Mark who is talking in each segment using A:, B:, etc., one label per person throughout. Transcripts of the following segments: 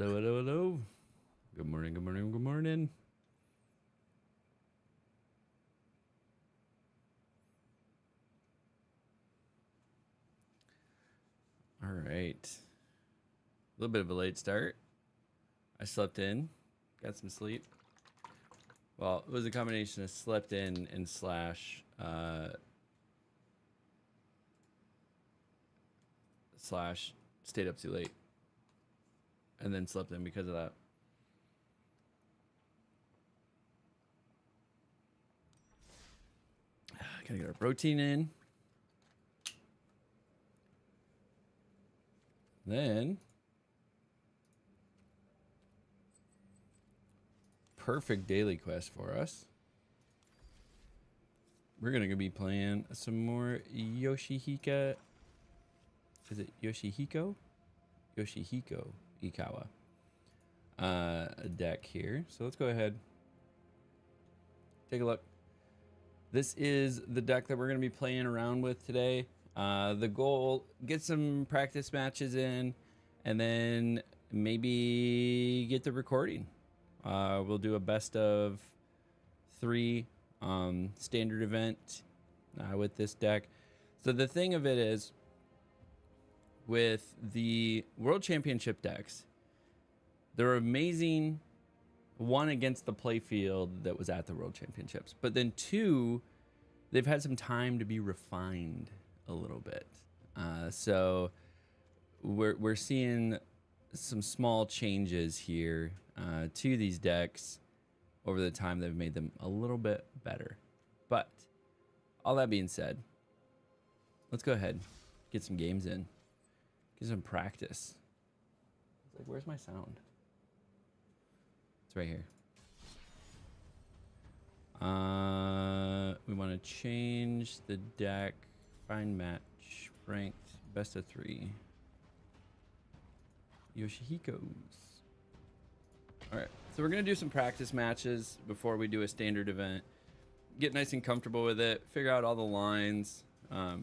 A: Hello, hello, hello. Good morning, good morning, good morning. All right. A little bit of a late start. I slept in, got some sleep. Well, it was a combination of slept in and slash stayed up too late, and then slept in because of that. Gotta get our protein in. Then perfect daily quest for us. We're gonna be playing some more Yoshihiko. Is it Yoshihiko? Yoshihiko Ikawa deck here. So let's go ahead, take a look. This is the deck that we're going to be playing around with today. The goal, get some practice matches in, and then maybe get the recording. We'll do a best of 3 standard event with this deck. So the thing of it is, with the World Championship decks, they're amazing. 1, against the playfield that was at the World Championships, but then 2, they've had some time to be refined a little bit. So we're seeing some small changes here to these decks over the time they've made them a little bit better. But all that being said, let's go ahead, get some games in, get some practice. It's like, where's my sound? It's right here. We want to change the deck. Find match. Ranked. Best of 3. Yoshihiko's. Alright. So we're going to do some practice matches before we do a standard event. Get nice and comfortable with it. Figure out all the lines.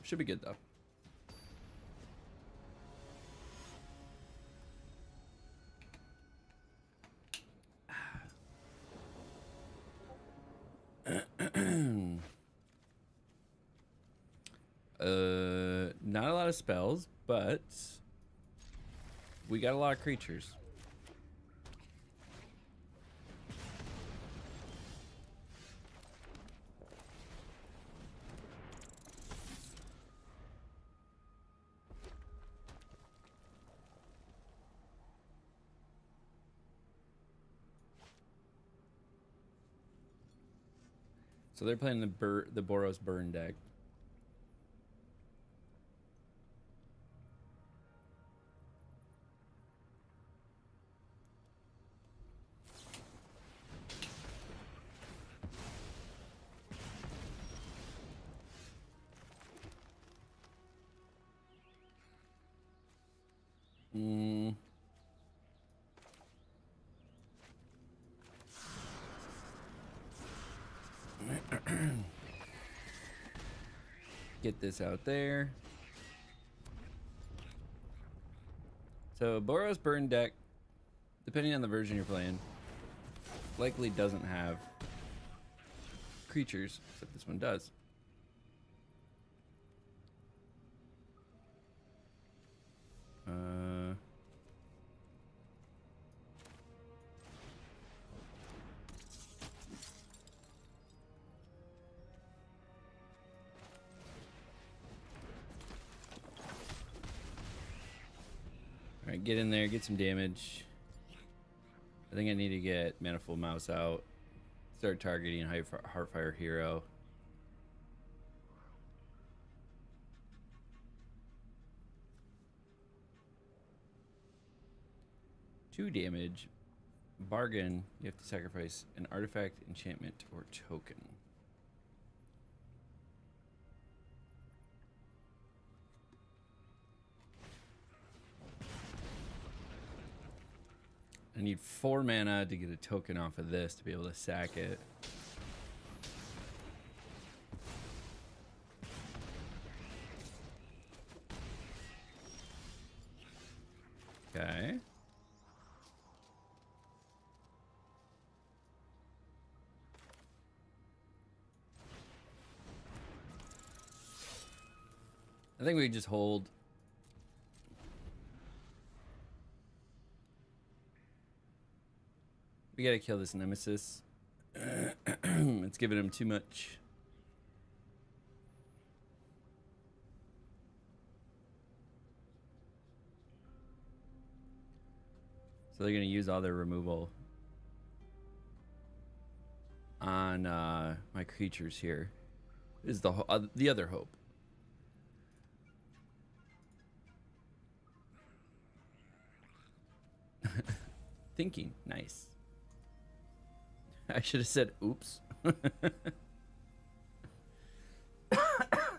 A: Should be good though. Not a lot of spells, but we got a lot of creatures. So they're playing the Boros Burn deck. Get this out there. So Boros Burn deck, depending on the version you're playing, likely doesn't have creatures, except this one does. Alright, get in there, get some damage. I think I need to get Manifold Mouse out. Start targeting Heartfire Hero. Two damage. Bargain, you have to sacrifice an artifact, enchantment, or token. I need 4 mana to get a token off of this to be able to sack it. Okay. I think we just hold. We gotta kill this nemesis. It's giving him too much. So they're gonna use all their removal on my creatures here. Is the other hope. Thinking, nice. I should have said oops. That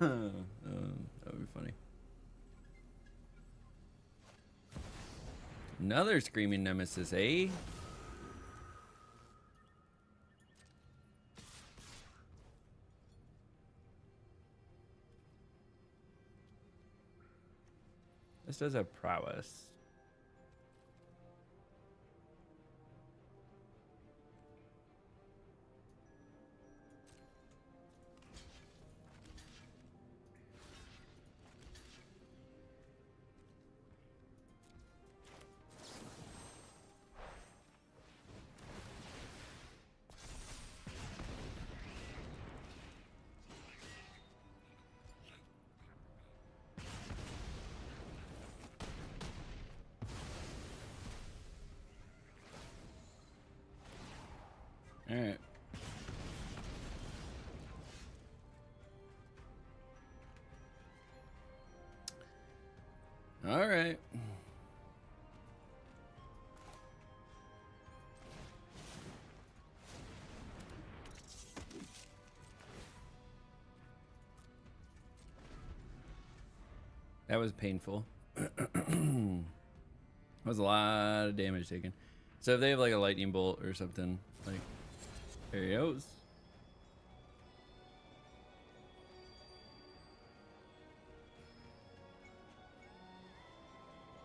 A: would be funny. Another screaming nemesis, eh? This does have prowess. All right. All right. That was painful. That was a lot of damage taken. So if they have like a lightning bolt or something, like, there he goes.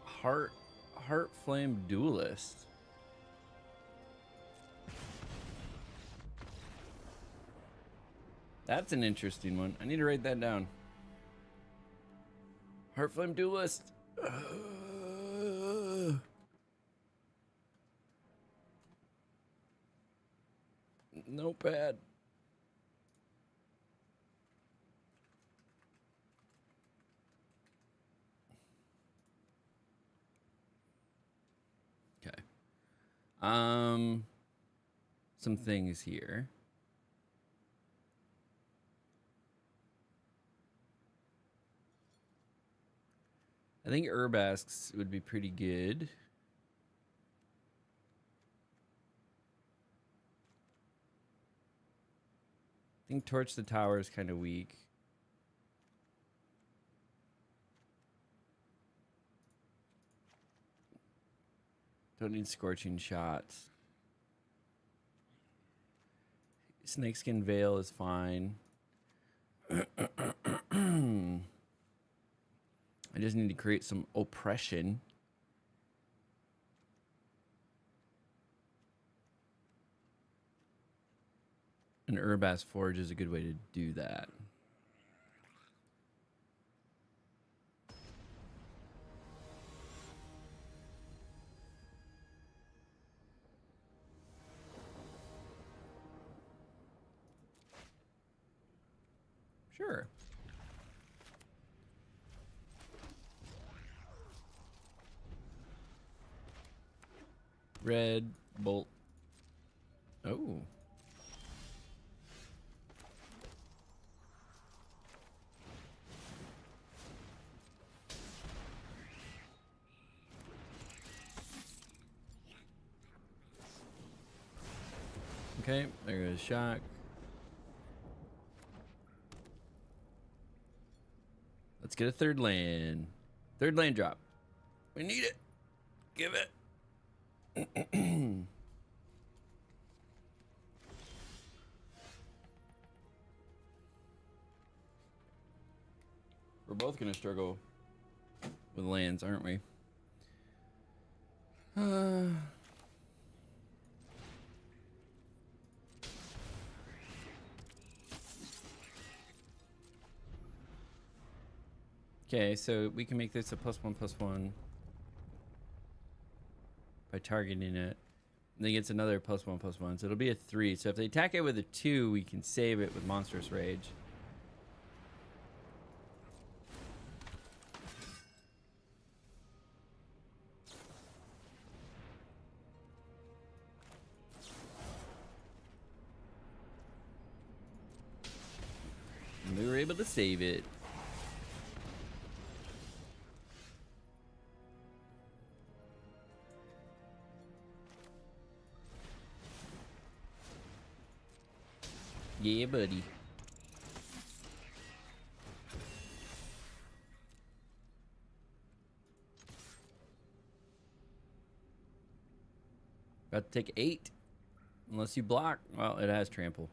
A: Heart Flame Duelist. That's an interesting one. I need to write that down. Heart Flame Duelist. Notepad. Okay. Some things here. I think Urbasks would be pretty good. I think Torch the Tower is kind of weak. Don't need Scorching Shots. Snakeskin Veil is fine. I just need to create some oppression. An Urbas Forge is a good way to do that. Sure. Red bolt. Oh. Okay, there goes Shock. Let's get a third land. Third land drop. We need it. Give it. We're both gonna struggle with lands, aren't we? Okay, so we can make this a +1/+1 by targeting it. And then it gets another +1/+1, so it'll be a 3. So if they attack it with a 2, we can save it with Monstrous Rage. And we were able to save it. Yeah, buddy. About to take 8. Unless you block. Well, it has trample.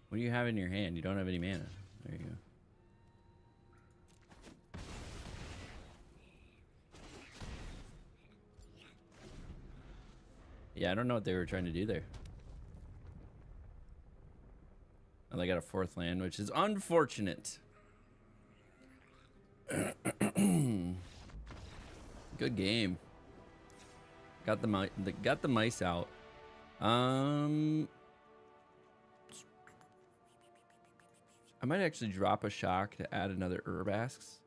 A: What do you have in your hand? You don't have any mana. There you go. Yeah, I don't know what they were trying to do there. And they got a 4th land, which is unfortunate. Good game. Got the mice out. I might actually drop a shock to add another Urbask.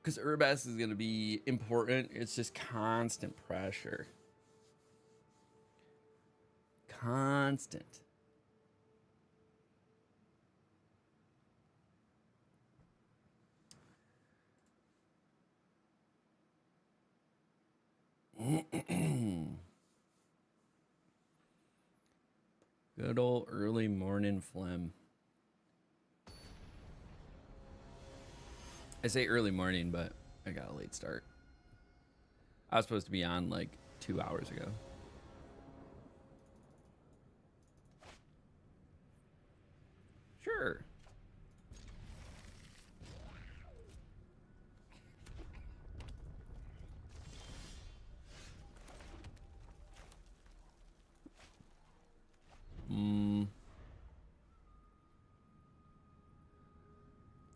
A: Because Urbask is going to be important. It's just constant pressure. Constant. Good old early morning phlegm. I say early morning, but I got a late start. I was supposed to be on like 2 hours ago. Sure.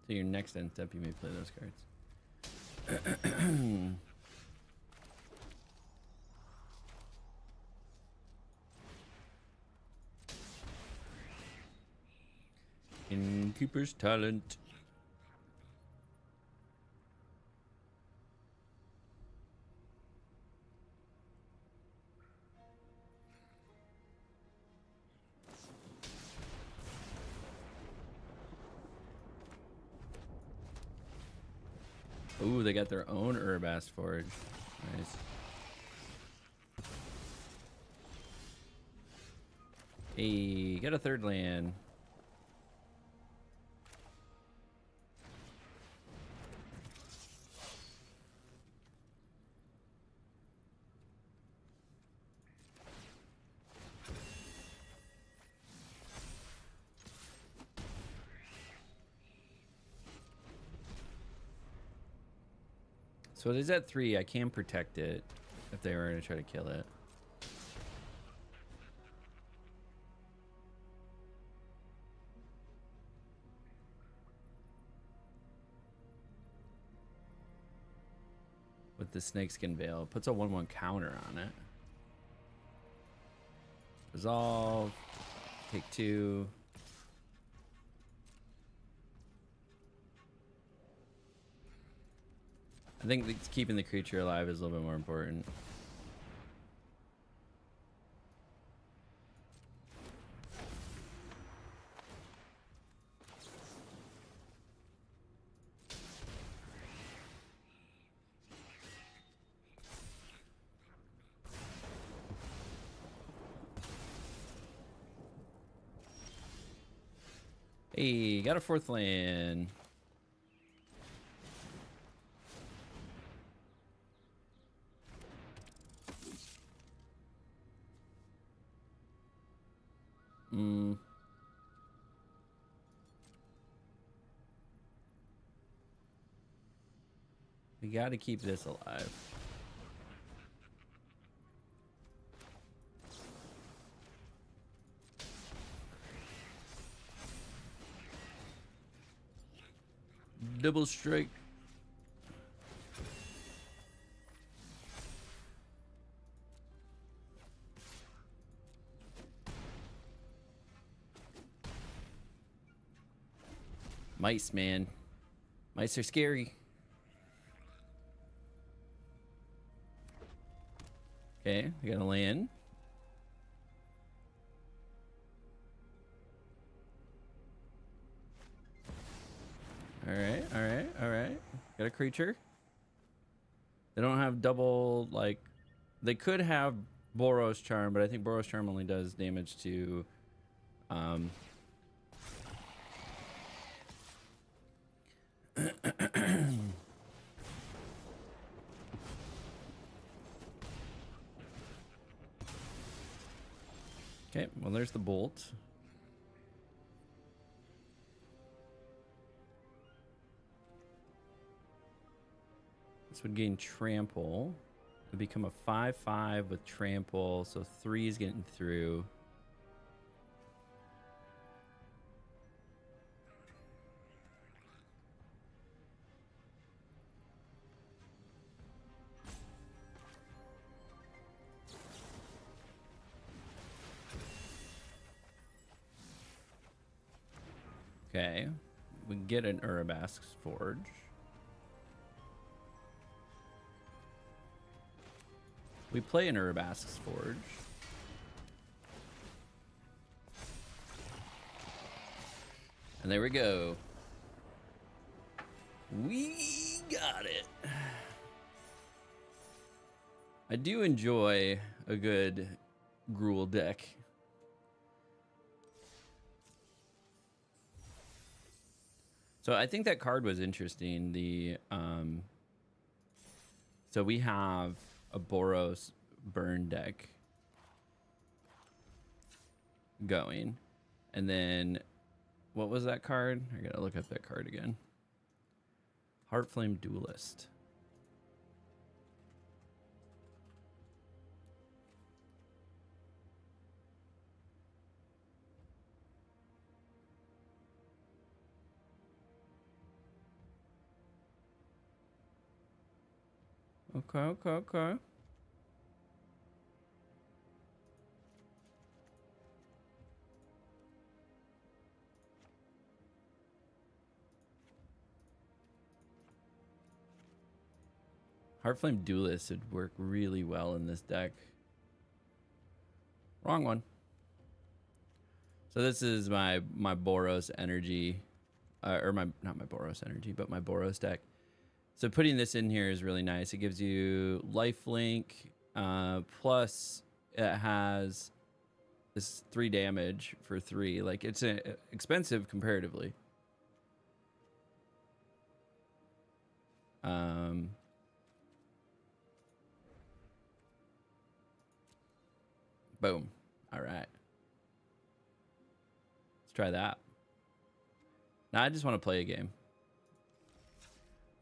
A: So your next end step, you may play those cards. Innkeeper's Talent. Ooh, they got their own Urbask Forge. Nice. Hey, got a 3rd land. So it is at 3. I can protect it if they were going to try to kill it. With the Snakeskin Veil. It puts a 1/1 counter on it. Resolve. Take 2. I think keeping the creature alive is a little bit more important. Hey, got a 4th land. We got to keep this alive. Double strike. Mice, man. Mice are scary. Okay, I gotta land. Alright, alright, alright. Got a creature. They don't have double, like... They could have Boros Charm, but I think Boros Charm only does damage to... Okay, well there's the bolt. This would gain trample. It'd become a 5/5 with trample, so 3 is getting through. Okay, we get an Urabask's Forge. We play an Urabask's Forge. And there we go. We got it. I do enjoy a good Gruul deck. So I think that card was interesting. The so we have a Boros burn deck going, and then what was that card? I gotta look up that card again. Heartflame Duelist. Okay. Heartflame Duelist would work really well in this deck. Wrong one. So this is my Boros energy, or not my Boros energy, but my Boros deck. So putting this in here is really nice. It gives you lifelink, plus it has this 3 damage for 3. Like, it's expensive comparatively. Boom. All right. Let's try that. Now I just want to play a game.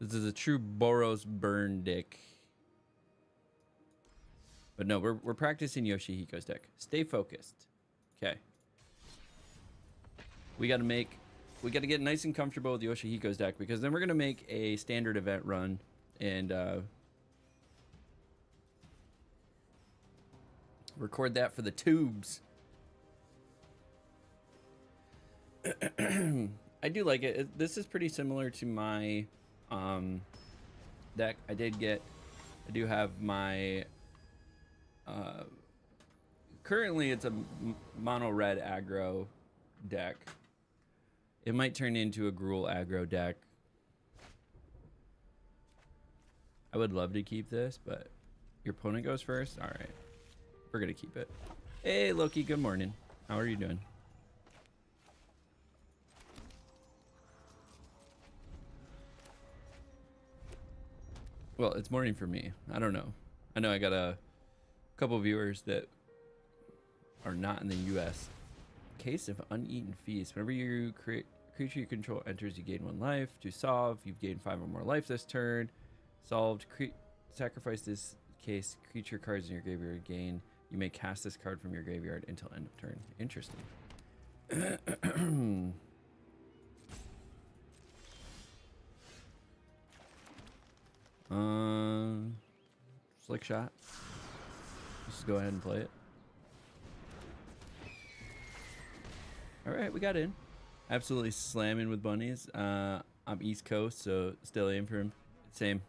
A: This is a true Boros burn deck. But no, we're practicing Yoshihiko's deck. Stay focused. Okay. We gotta get nice and comfortable with Yoshihiko's deck, because then we're gonna make a standard event run and record that for the tubes. I do like it. This is pretty similar to my deck. I do have my currently it's a mono red aggro deck. It might turn into a Gruul aggro deck. I would love to keep this, but your opponent goes first. All right, we're gonna keep it. Hey Loki, good morning. How are you doing? Well, it's morning for me. I don't know. I know I got a couple viewers that are not in the U.S. Case of Uneaten Feast. Whenever you create creature you control enters, you gain 1 life. To solve, you've gained 5 or more life this turn. Solved, sacrifice this case creature cards in your graveyard gain. You may cast this card from your graveyard until end of turn. Interesting. Slick shot. Let's just go ahead and play it. All right, we got in. Absolutely slamming with bunnies. I'm East Coast, so still aim for him. Same.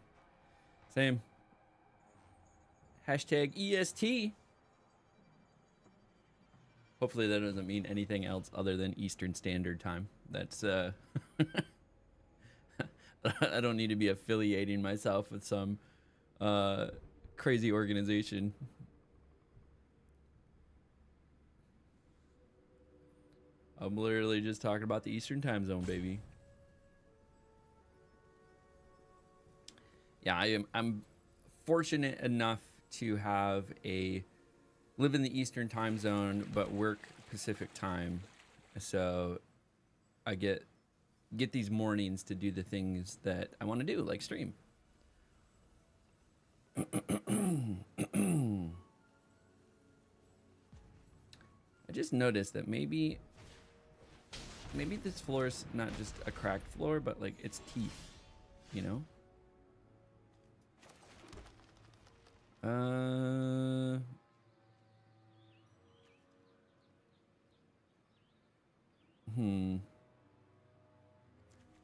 A: Hashtag EST. Hopefully that doesn't mean anything else other than Eastern Standard Time. That's I don't need to be affiliating myself with some crazy organization. I'm literally just talking about the Eastern Time Zone, baby. Yeah, I'm fortunate enough to have live in the Eastern Time Zone but work Pacific Time, so I get these mornings to do the things that I want to do, like stream. I just noticed that maybe this floor is not just a cracked floor, but like it's teeth, you know?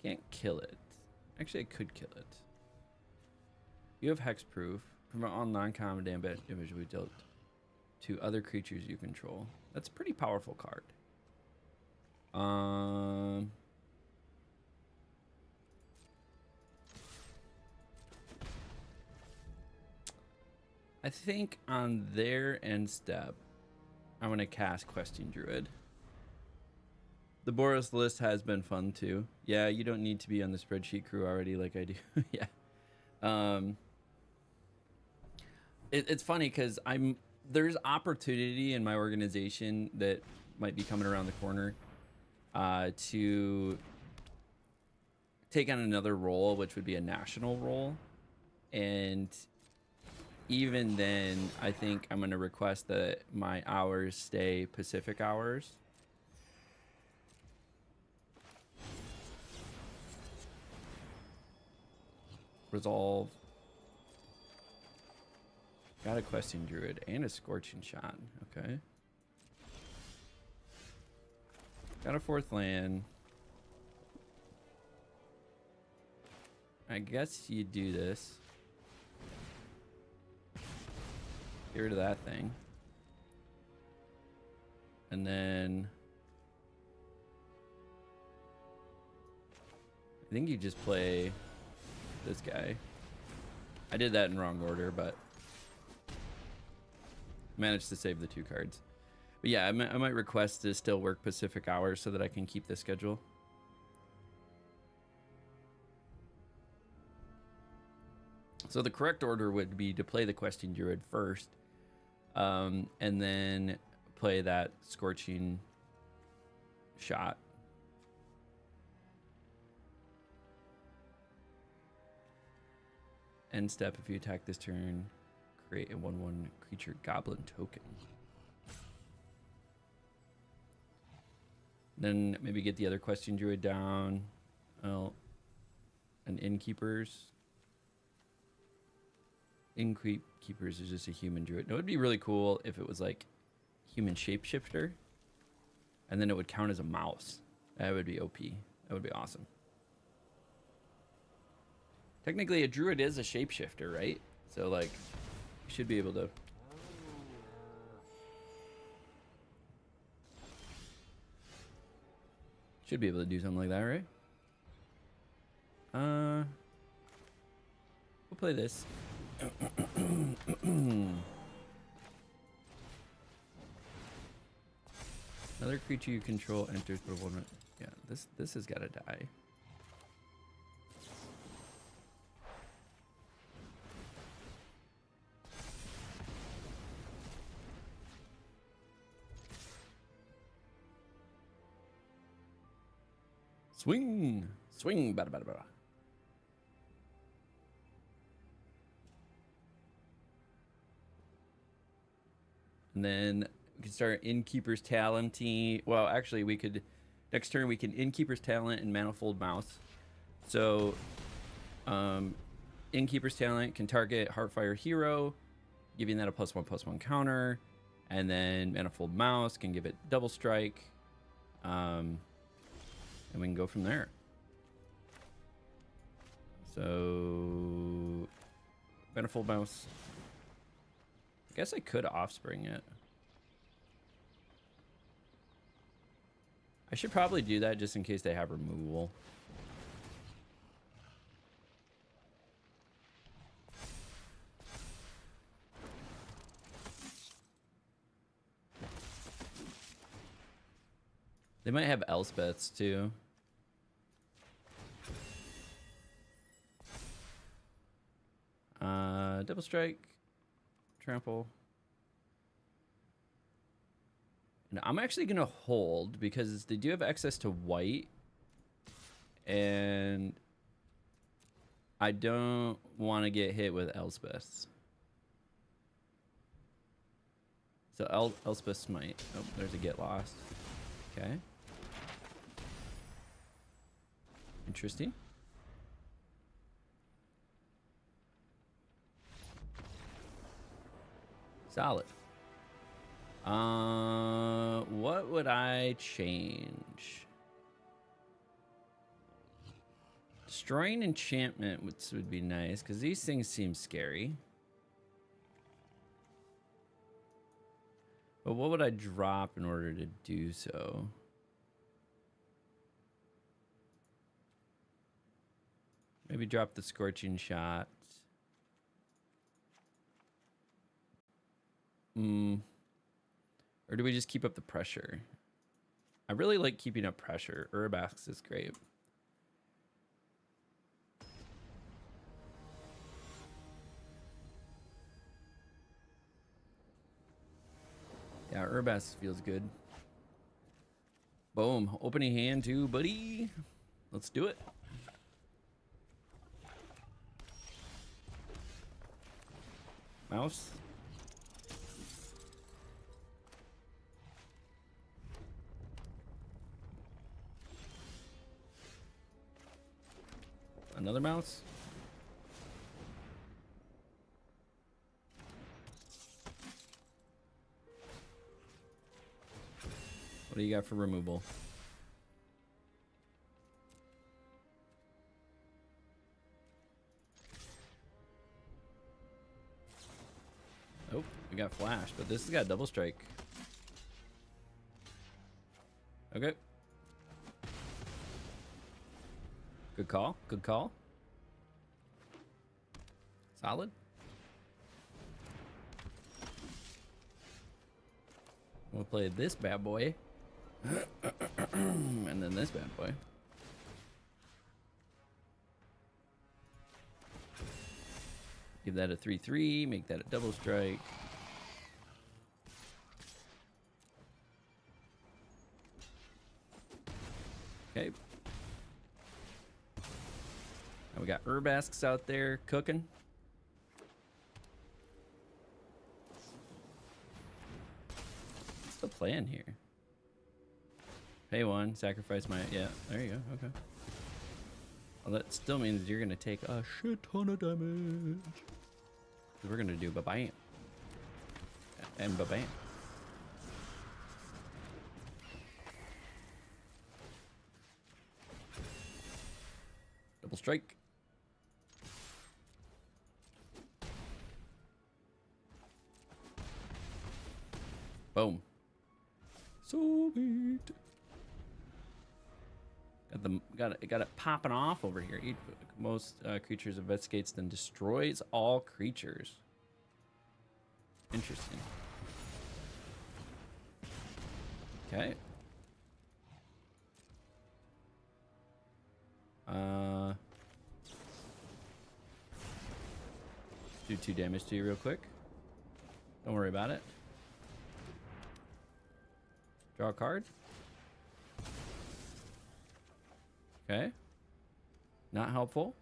A: Can't kill it. Actually, I could kill it. You have hexproof. Prevent all non-common damage we dealt to other creatures you control. That's a pretty powerful card. I think on their end step, I'm going to cast Questing Druid. The Boros list has been fun too. Yeah, you don't need to be on the spreadsheet crew already like I do. Yeah. It's funny because there's opportunity in my organization that might be coming around the corner to take on another role, which would be a national role. And even then, I think I'm going to request that my hours stay Pacific hours. Resolve. Got a Questing Druid and a Scorching Shot. Okay. Got a 4th land. I guess you do this. Get rid of that thing. And then I think you just play this guy. I did that in wrong order, but managed to save the 2 cards. But yeah, I might request to still work Pacific hours so that I can keep the schedule. So the correct order would be to play the Questing Druid first, and then play that Scorching Shot. End step, if you attack this turn, create a 1/1 creature goblin token. Then maybe get the other Questing Druid down. Well, an Innkeepers. Innkeepers is just a human druid. No, it would be really cool if it was like human shapeshifter, and then it would count as a mouse. That would be OP. That would be awesome. Technically, a druid is a shapeshifter, right? So, like, you should be able to. Should be able to do something like that, right? We'll play this. Another creature you control enters for 1. Yeah, this has got to die. Swing, swing, bada bada bada. And then we can start Innkeeper's Talent. Well, actually, we could next turn we can Innkeeper's Talent and Manifold Mouse. So, Innkeeper's Talent can target Heartfire hero, giving that a +1/+1 counter. And then Manifold Mouse can give it double strike. And we can go from there. So Manifold Mouse. I guess I could Offspring it. I should probably do that just in case they have removal. They might have Elspeths too. Double strike, trample. And I'm actually gonna hold because they do have access to white, and I don't want to get hit with Elspeths. So Elspeth Smite. Oh, there's a get lost. Okay. Interesting. Solid. What would I change? Destroying enchantment would be nice because these things seem scary. But what would I drop in order to do so? Maybe drop the Scorching Shot. Or do we just keep up the pressure? I really like keeping up pressure. Urbax is great. Yeah, Urbax feels good. Boom. Opening hand too, buddy. Let's do it. Mouse. Another mouse. What do you got for removal? Oh, we got flash, but this has got double strike. Okay. Good call. Good call. Solid. We'll play this bad boy. And then this bad boy. Give that a 3/3, make that a double strike. Okay. Now we got Urbasks out there cooking. What's the plan here? Pay one, sacrifice my... Yeah, there you go. Okay. Well, that still means you're going to take a shit ton of damage. We're going to do ba-bam. And ba-bam. Double strike. Boom. Sweet. Got it popping off over here. Most creatures investigates then destroys all creatures. Interesting. Okay. Do 2 damage to you real quick. Don't worry about it. Draw a card. Okay. Not helpful.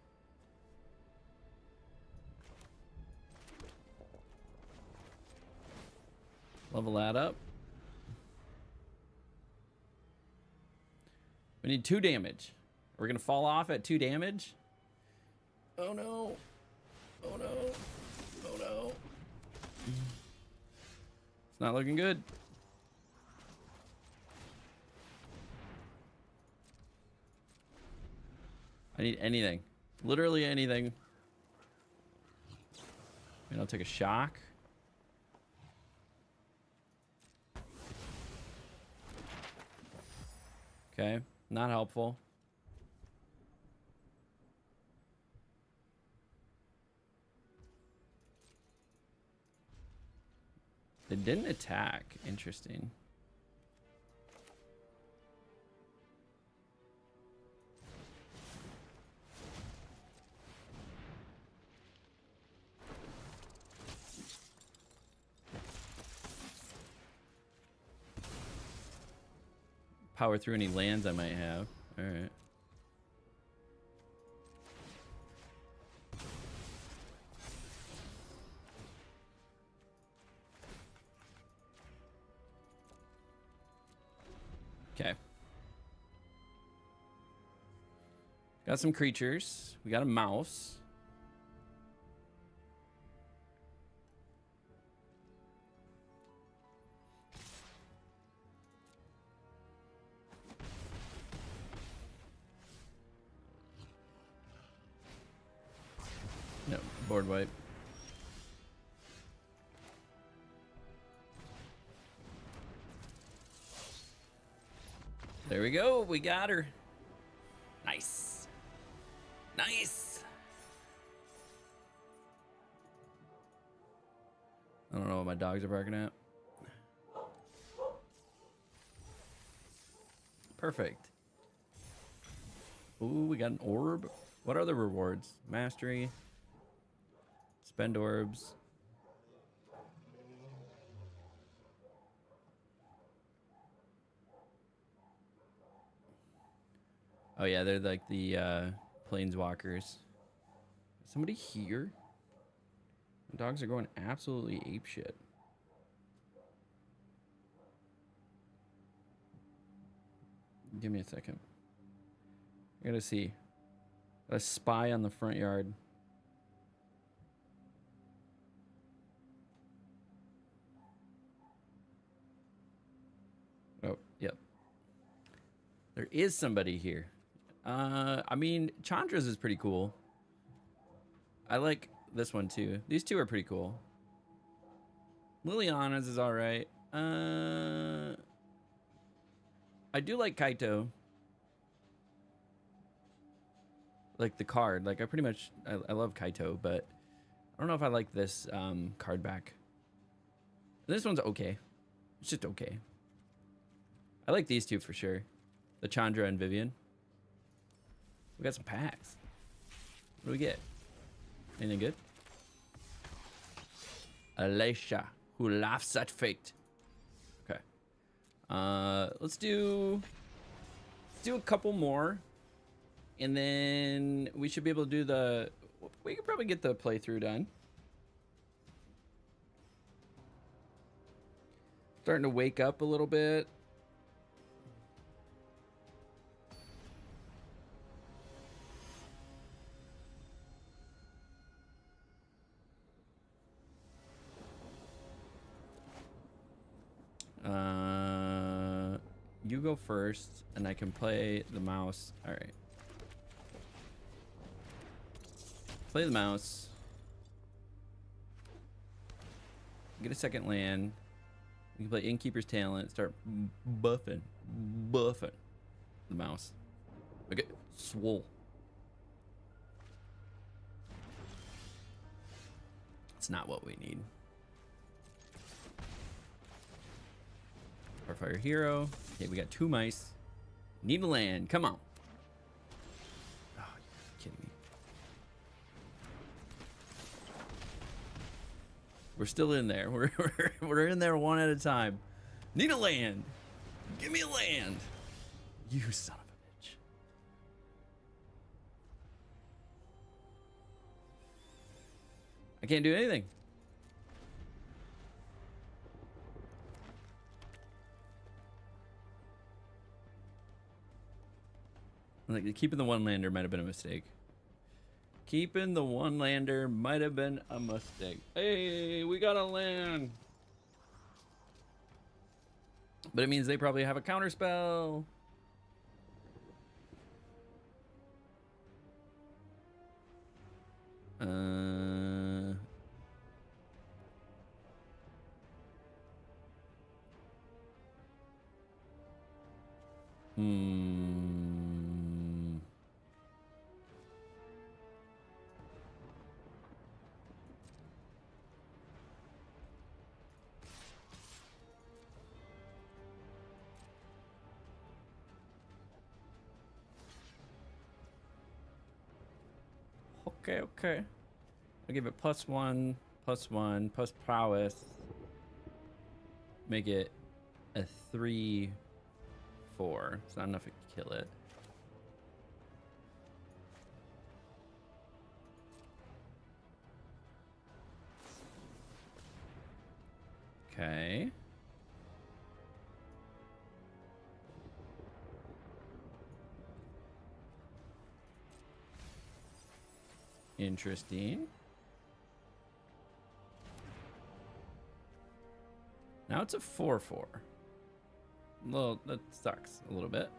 A: Level that up. We need 2 damage. We're gonna fall off at 2 damage. Oh no. Oh no. Oh no. It's not looking good. I need anything. Literally anything. And I'll take a shock. Okay, not helpful. It didn't attack. Interesting. Power through any lands I might have. All right. Okay. Got some creatures. We got a mouse. No, board wipe. There we go. We got her. Nice. Nice. I don't know what my dogs are barking at. Perfect. Ooh, we got an orb. What are the rewards? Mastery. Spend orbs. Oh yeah, they're like the planeswalkers. Somebody here? The dogs are going absolutely apeshit. Give me a second. I gotta see. A spy on the front yard. Oh, yep. There is somebody here. I mean, Chandra's is pretty cool. I like this one too. These two are pretty cool. Liliana's is alright. I do like Kaito. Like the card. Like I pretty much I love Kaito, but I don't know if I like this card back. This one's okay. It's just okay. I like these two for sure. The Chandra and Vivian. We got some packs. What do we get? Anything good? Alicia, who laughs at fate. Okay. Let's do a couple more. And then we should be able to do the... We could probably get the playthrough done. Starting to wake up a little bit. You go first, and I can play the mouse. All right. Play the mouse. Get a second land. We can play Innkeeper's Talent. Start buffing the mouse. Okay, swole. It's not what we need. Starfire Hero. Okay, we got 2 mice. Need a land. Come on. Oh, you're kidding me. We're still in there. We're in there one at a time. Need a land. Give me a land. You son of a bitch. I can't do anything. Like keeping the one lander might have been a mistake. Keeping the one lander might have been a mistake. Hey, we got a land. But it means they probably have a counter spell. Okay. I'll give it +1, +1, plus prowess. Make it a 3/4. It's not enough to kill it. Okay. Interesting. Now it's a 4/4. Well, that sucks a little bit.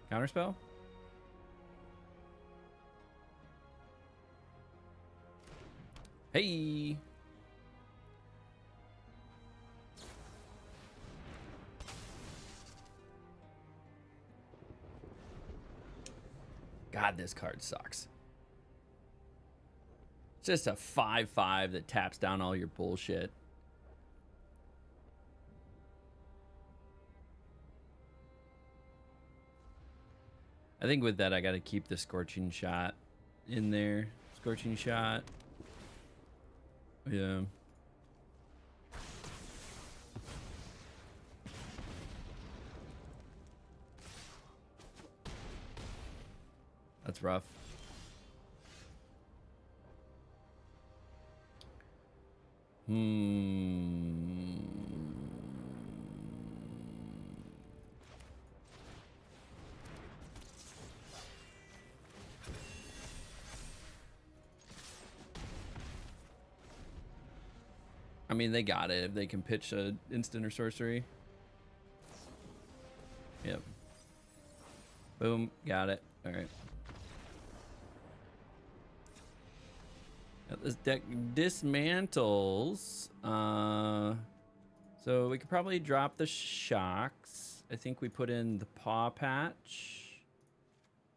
A: Counterspell? Hey! God, this card sucks. It's just a 5/5 that taps down all your bullshit. I think with that, I got to keep the Scorching Shot in there. Scorching Shot. Yeah. That's rough. I mean, they got it if they can pitch a instant or sorcery. Yep. Boom. Got it. All right. This deck dismantles. So we could probably drop the shocks. I think we put in the paw patch.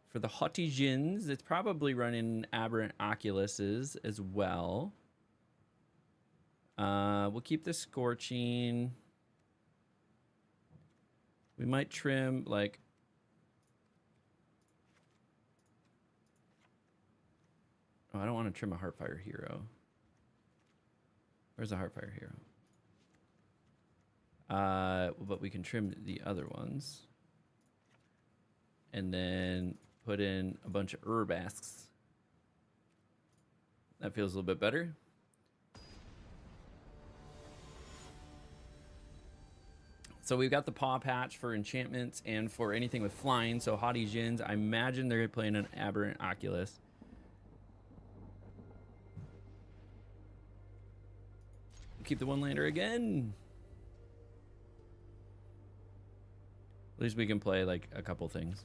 A: For the Haughty Jins, it's probably running Aberrant Oculuses as well. We'll keep the Scorching. We might trim, like... Oh, I don't want to trim a Heartfire Hero. Where's the Heartfire Hero? But we can trim the other ones. And then put in a bunch of Urbasks. That feels a little bit better. So we've got the paw patch for enchantments and for anything with flying. So Haughty Jins, I imagine they're playing an Aberrant Oculus. Keep the one lander again. At least we can play like a couple things.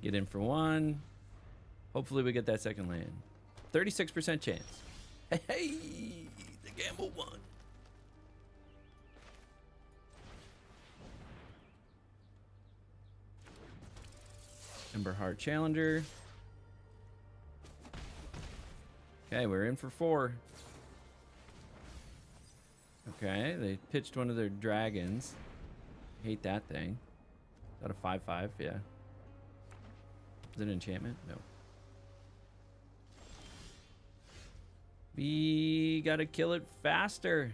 A: Get in for one. Hopefully we get that second land. 36% chance. Hey, the gamble won. Emberheart Challenger. Okay, we're in for 4. Okay, they pitched one of their dragons. Hate that thing. Is that a 5/5? Yeah. Is it an enchantment? No. We gotta kill it faster.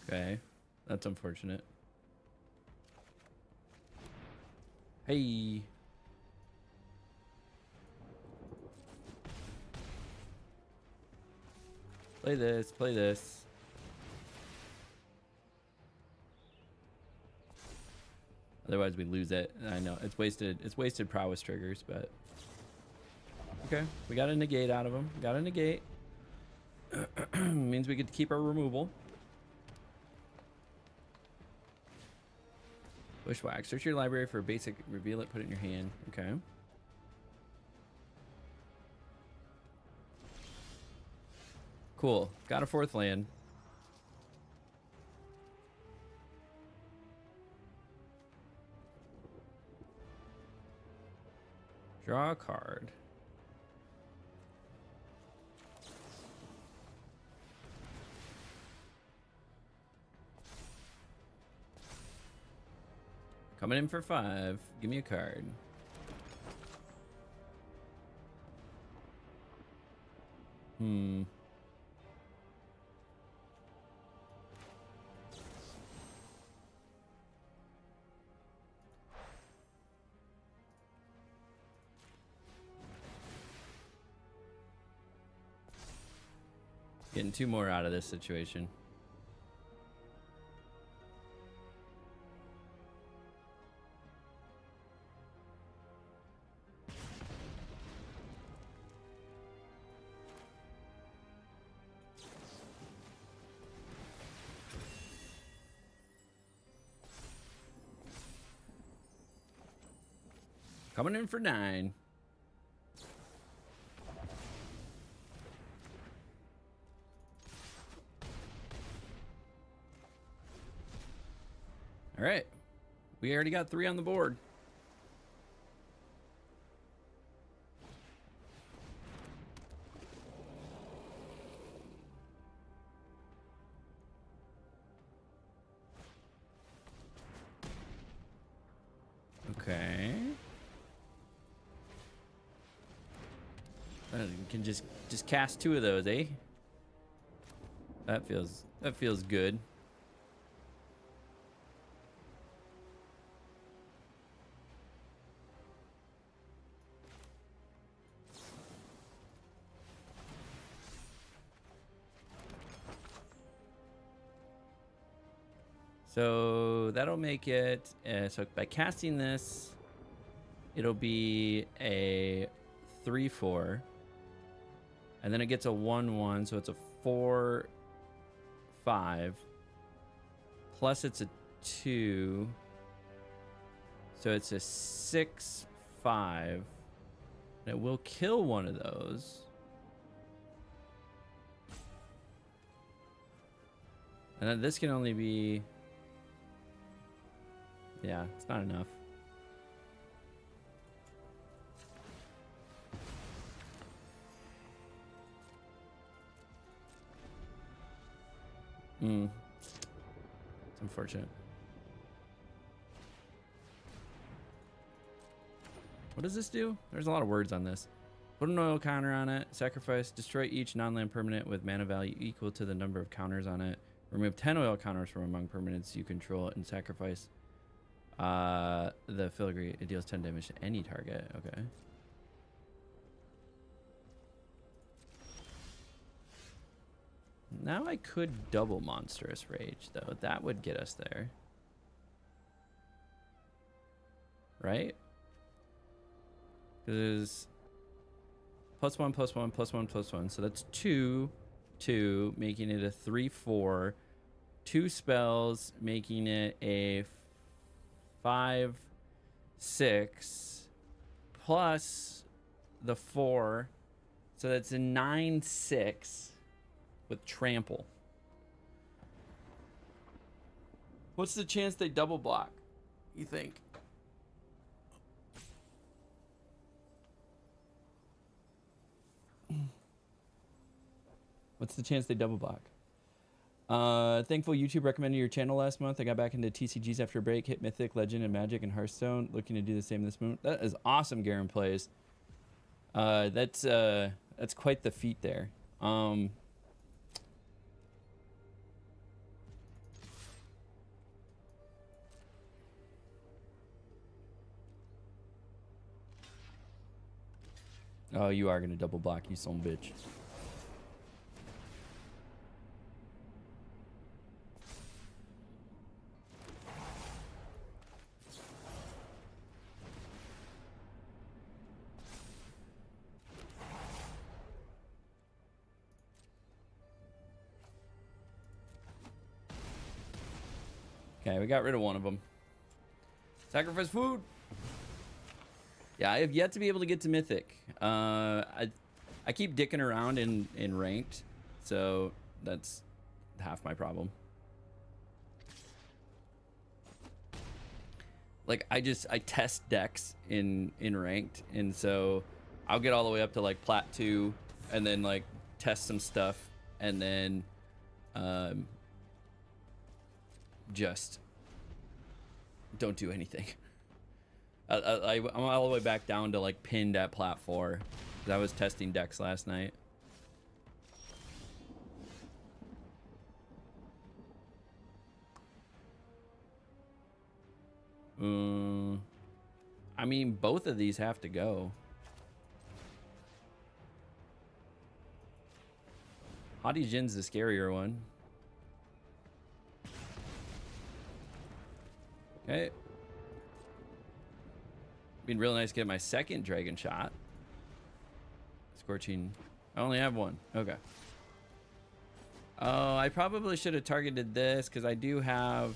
A: Okay, that's unfortunate. Hey. Play this, play this. Otherwise we lose it. I know, it's wasted prowess triggers, but... Okay, we got a negate out of him. Got a negate. Means we get to keep our removal. Bushwhack. Search your library for a basic, reveal it, put it in your hand. Okay. Cool. Got a 4th land. Draw a card. Coming in for 5. Give me a card. Getting 2 more out of this situation. Coming in for 9. All right. We already got 3 on the board. Okay. We can just cast 2 of those, eh? That feels good. So that'll make it, so by casting this, it'll be a 3/4. And then it gets a 1/1, so it's a 4/5. Plus it's a 2. So it's a 6/5. And it will kill one of those. And then this can only be... Yeah, it's not enough. It's unfortunate. What does this do? There's a lot of words on this. Put an oil counter on it. Sacrifice. Destroy each non-land permanent with mana value equal to the number of counters on it. Remove 10 oil counters from among permanents you control and sacrifice the filigree. It deals 10 damage to any target. Okay. Now I could double Monstrous Rage, though. That would get us there. Right? Because +1, +1, +1, +1. So that's 2, 2, making it a 3/4. 2 spells, making it a 5/6 plus the 4, so that's a 9/6 with trample. What's the chance they double block, you think? What's the chance they double block? Thankful YouTube recommended your channel last month. I got back into TCGs after a break, hit Mythic, Legend, and Magic and Hearthstone. Looking to do the same this month. That is awesome, Garen Plays. That's quite the feat there. Oh, you are gonna double block, you son of a bitch. Okay, we got rid of one of them. Sacrifice food. Yeah, I have yet to be able to get to Mythic. I keep dicking around in ranked, so that's half my problem. Like I test decks in ranked, and so I'll get all the way up to like plat 2 and then like test some stuff and then just don't do anything. I'm all the way back down to like pinned at plat 4 because I was testing decks last night. I mean, both of these have to go. Haughty Jin's the scarier one. Okay. Been real nice to get my second dragon shot. Scorching. I only have one. Okay. Oh, I probably should have targeted this because I do have...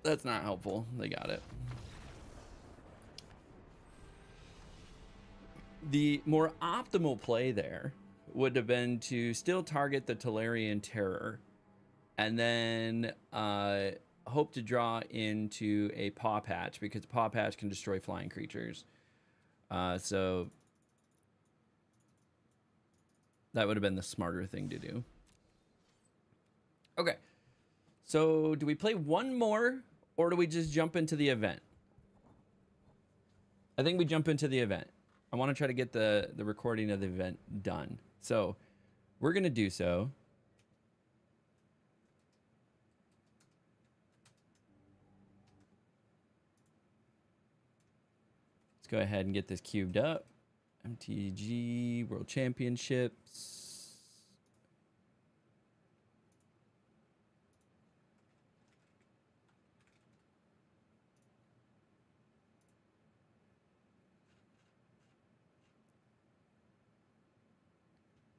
A: That's not helpful. They got it. The more optimal play there would have been to still target the Tolarian Terror and then hope to draw into a Paw Patch because Paw Patch can destroy flying creatures. So that would have been the smarter thing to do. Okay. So do we play one more or do we just jump into the event? I think we jump into the event. I want to try to get the recording of the event done. So we're going to do so. Let's go ahead and get this queued up. MTG World Championships.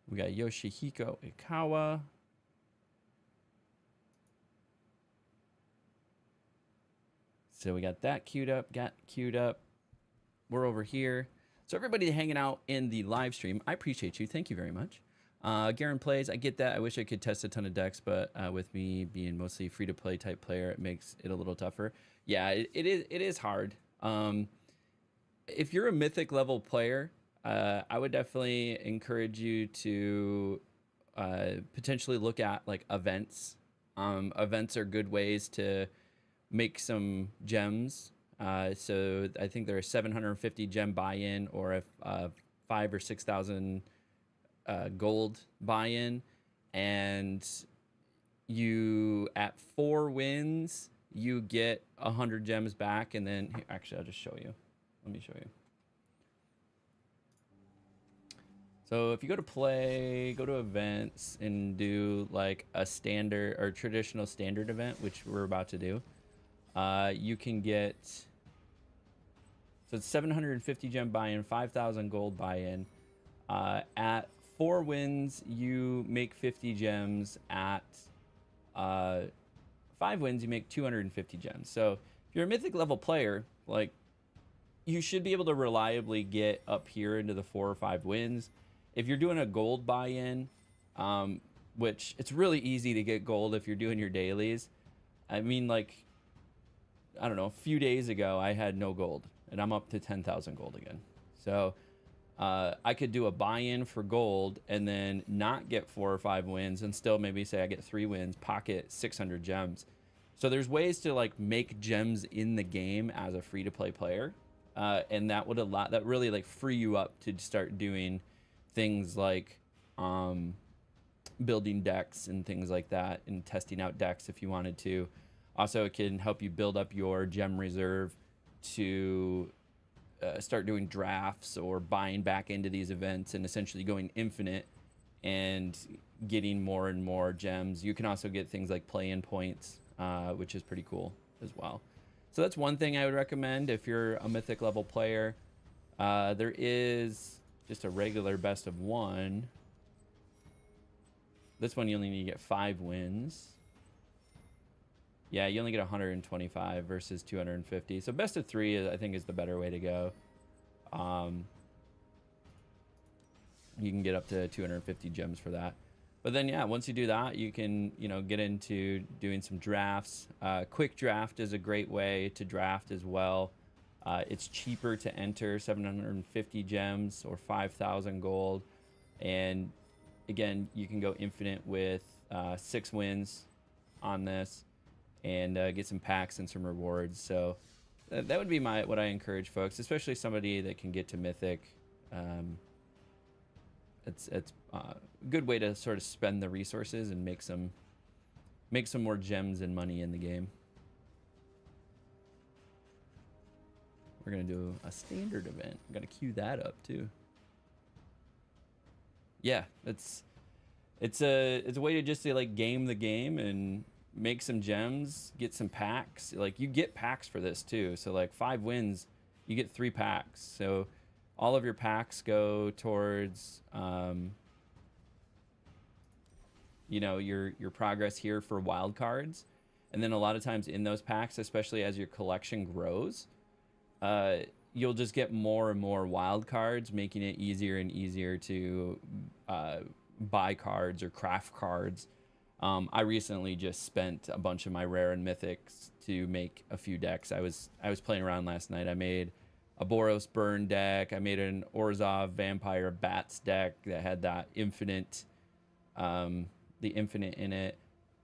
A: We got Yoshihiko Ikawa. So we got that queued up, We're over here. So everybody hanging out in the live stream, I appreciate you. Thank you very much. Garen plays, I get that. I wish I could test a ton of decks, but with me being mostly free-to-play type player, it makes it a little tougher. Yeah, it is hard. If you're a mythic level player, I would definitely encourage you to potentially look at like events. Events are good ways to make some gems. So I think there are 750 gem buy-in or a 5,000 or 6,000 gold buy-in, and you at 4 wins you get 100 gems back, and then actually I'll just show you. Let me show you. So if you go to play, go to events, and do like a standard or traditional standard event, which we're about to do, you can get, so it's 750 gem buy-in, 5,000 gold buy-in. At 4 wins, you make 50 gems. At 5 wins, you make 250 gems. So if you're a mythic level player, like, you should be able to reliably get up here into the 4 or 5 wins. If you're doing a gold buy-in, which it's really easy to get gold if you're doing your dailies. I mean, like, I don't know, a few days ago, I had no gold, and I'm up to 10,000 gold again. So I could do a buy-in for gold and then not get 4 or 5 wins and still maybe say I get 3 wins, pocket 600 gems. So there's ways to like make gems in the game as a free-to-play player, and that would allow, that really like free you up to start doing things like building decks and things like that, and testing out decks if you wanted to. Also, it can help you build up your gem reserve to start doing drafts or buying back into these events and essentially going infinite and getting more and more gems. You can also get things like play-in points, which is pretty cool as well. So that's one thing I would recommend if you're a mythic level player. There is just a regular best of 1. This one you only need to get 5 wins. Yeah, you only get 125 versus 250. So best of 3, I think, is the better way to go. You can get up to 250 gems for that. But then, yeah, once you do that, you can, get into doing some drafts. Quick draft is a great way to draft as well. It's cheaper to enter, 750 gems or 5,000 gold. And again, you can go infinite with 6 wins on this and get some packs and some rewards. So that would be what I encourage folks, especially somebody that can get to mythic. It's a good way to sort of spend the resources and make some more gems and money in the game. We're gonna do a standard event. I'm gonna queue that up too. Yeah, it's a way to just like game the game and make some gems, get some packs. Like you get packs for this too. So like 5 wins, you get 3 packs. So all of your packs go towards your progress here for wild cards. And then a lot of times in those packs, especially as your collection grows, you'll just get more and more wild cards, making it easier and easier to buy cards or craft cards. I recently just spent a bunch of my rare and mythics to make a few decks. I was playing around last night. I made a Boros Burn deck. I made an Orzhov Vampire Bats deck that had that infinite, the infinite in it.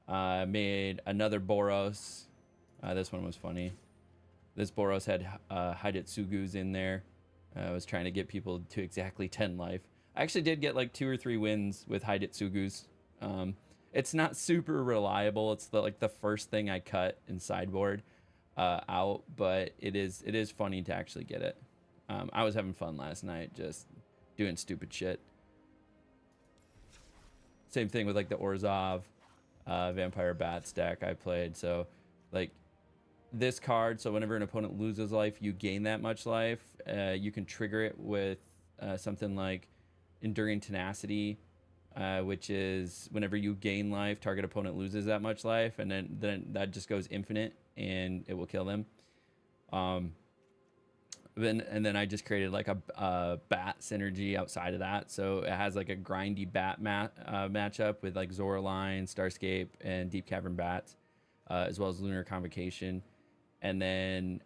A: Made another Boros. This one was funny. This Boros had Hidetsugus in there. I was trying to get people to exactly 10 life. I actually did get like 2 or 3 wins with Hidetsugus. It's not super reliable. It's the first thing I cut in sideboard out, but it is funny to actually get it. I was having fun last night just doing stupid shit. Same thing with like the Orzhov Vampire Bats deck I played. So like this card, so whenever an opponent loses life, you gain that much life. You can trigger it with something like Enduring Tenacity, which is whenever you gain life, target opponent loses that much life, and then that just goes infinite and it will kill them. Then I just created like a bat synergy outside of that, so it has like a grindy bat matchup with like Zoraline, Starscape, and Deep Cavern Bats, as well as Lunar Convocation, and then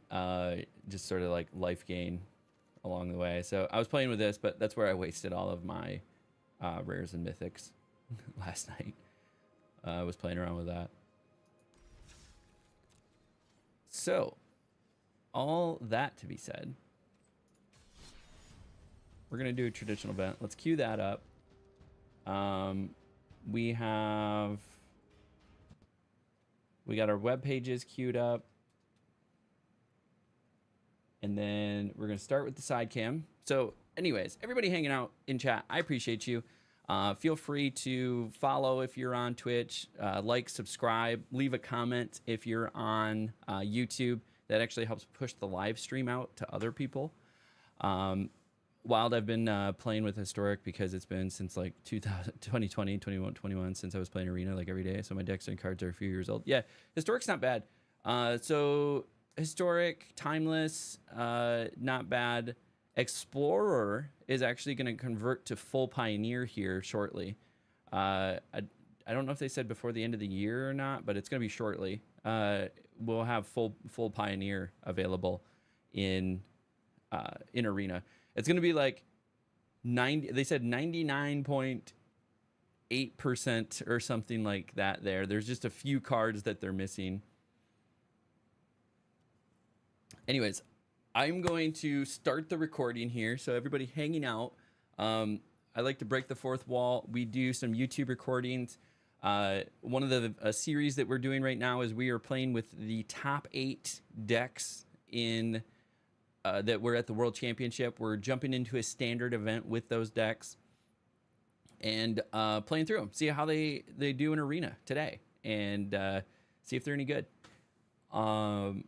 A: just sort of like life gain along the way. So I was playing with this, but that's where I wasted all of my rares and mythics last night. I was playing around with that. So all that to be said, we're gonna do a traditional event. Let's queue that up. We got our web pages queued up, and then we're gonna start with the side cam. So anyways, everybody hanging out in chat, I appreciate you. Feel free to follow if you're on Twitch, like, subscribe, leave a comment if you're on YouTube. That actually helps push the live stream out to other people. Wild, I've been playing with Historic because it's been since like 2020, 21 since I was playing Arena like every day. So my decks and cards are a few years old. Yeah, Historic's not bad. So Historic, Timeless, not bad. Explorer is actually going to convert to full Pioneer here shortly. I don't know if they said before the end of the year or not, but it's going to be shortly. We'll have full Pioneer available in Arena. It's going to be like 90. They said 99.8% or something like that. There's just a few cards that they're missing. Anyways, I'm going to start the recording here. So everybody hanging out, I like to break the fourth wall. We do some YouTube recordings. One of the series that we're doing right now is we are playing with the top 8 decks in that we're at the World Championship. We're jumping into a standard event with those decks and playing through them. See how they do in arena today, and see if they're any good. Some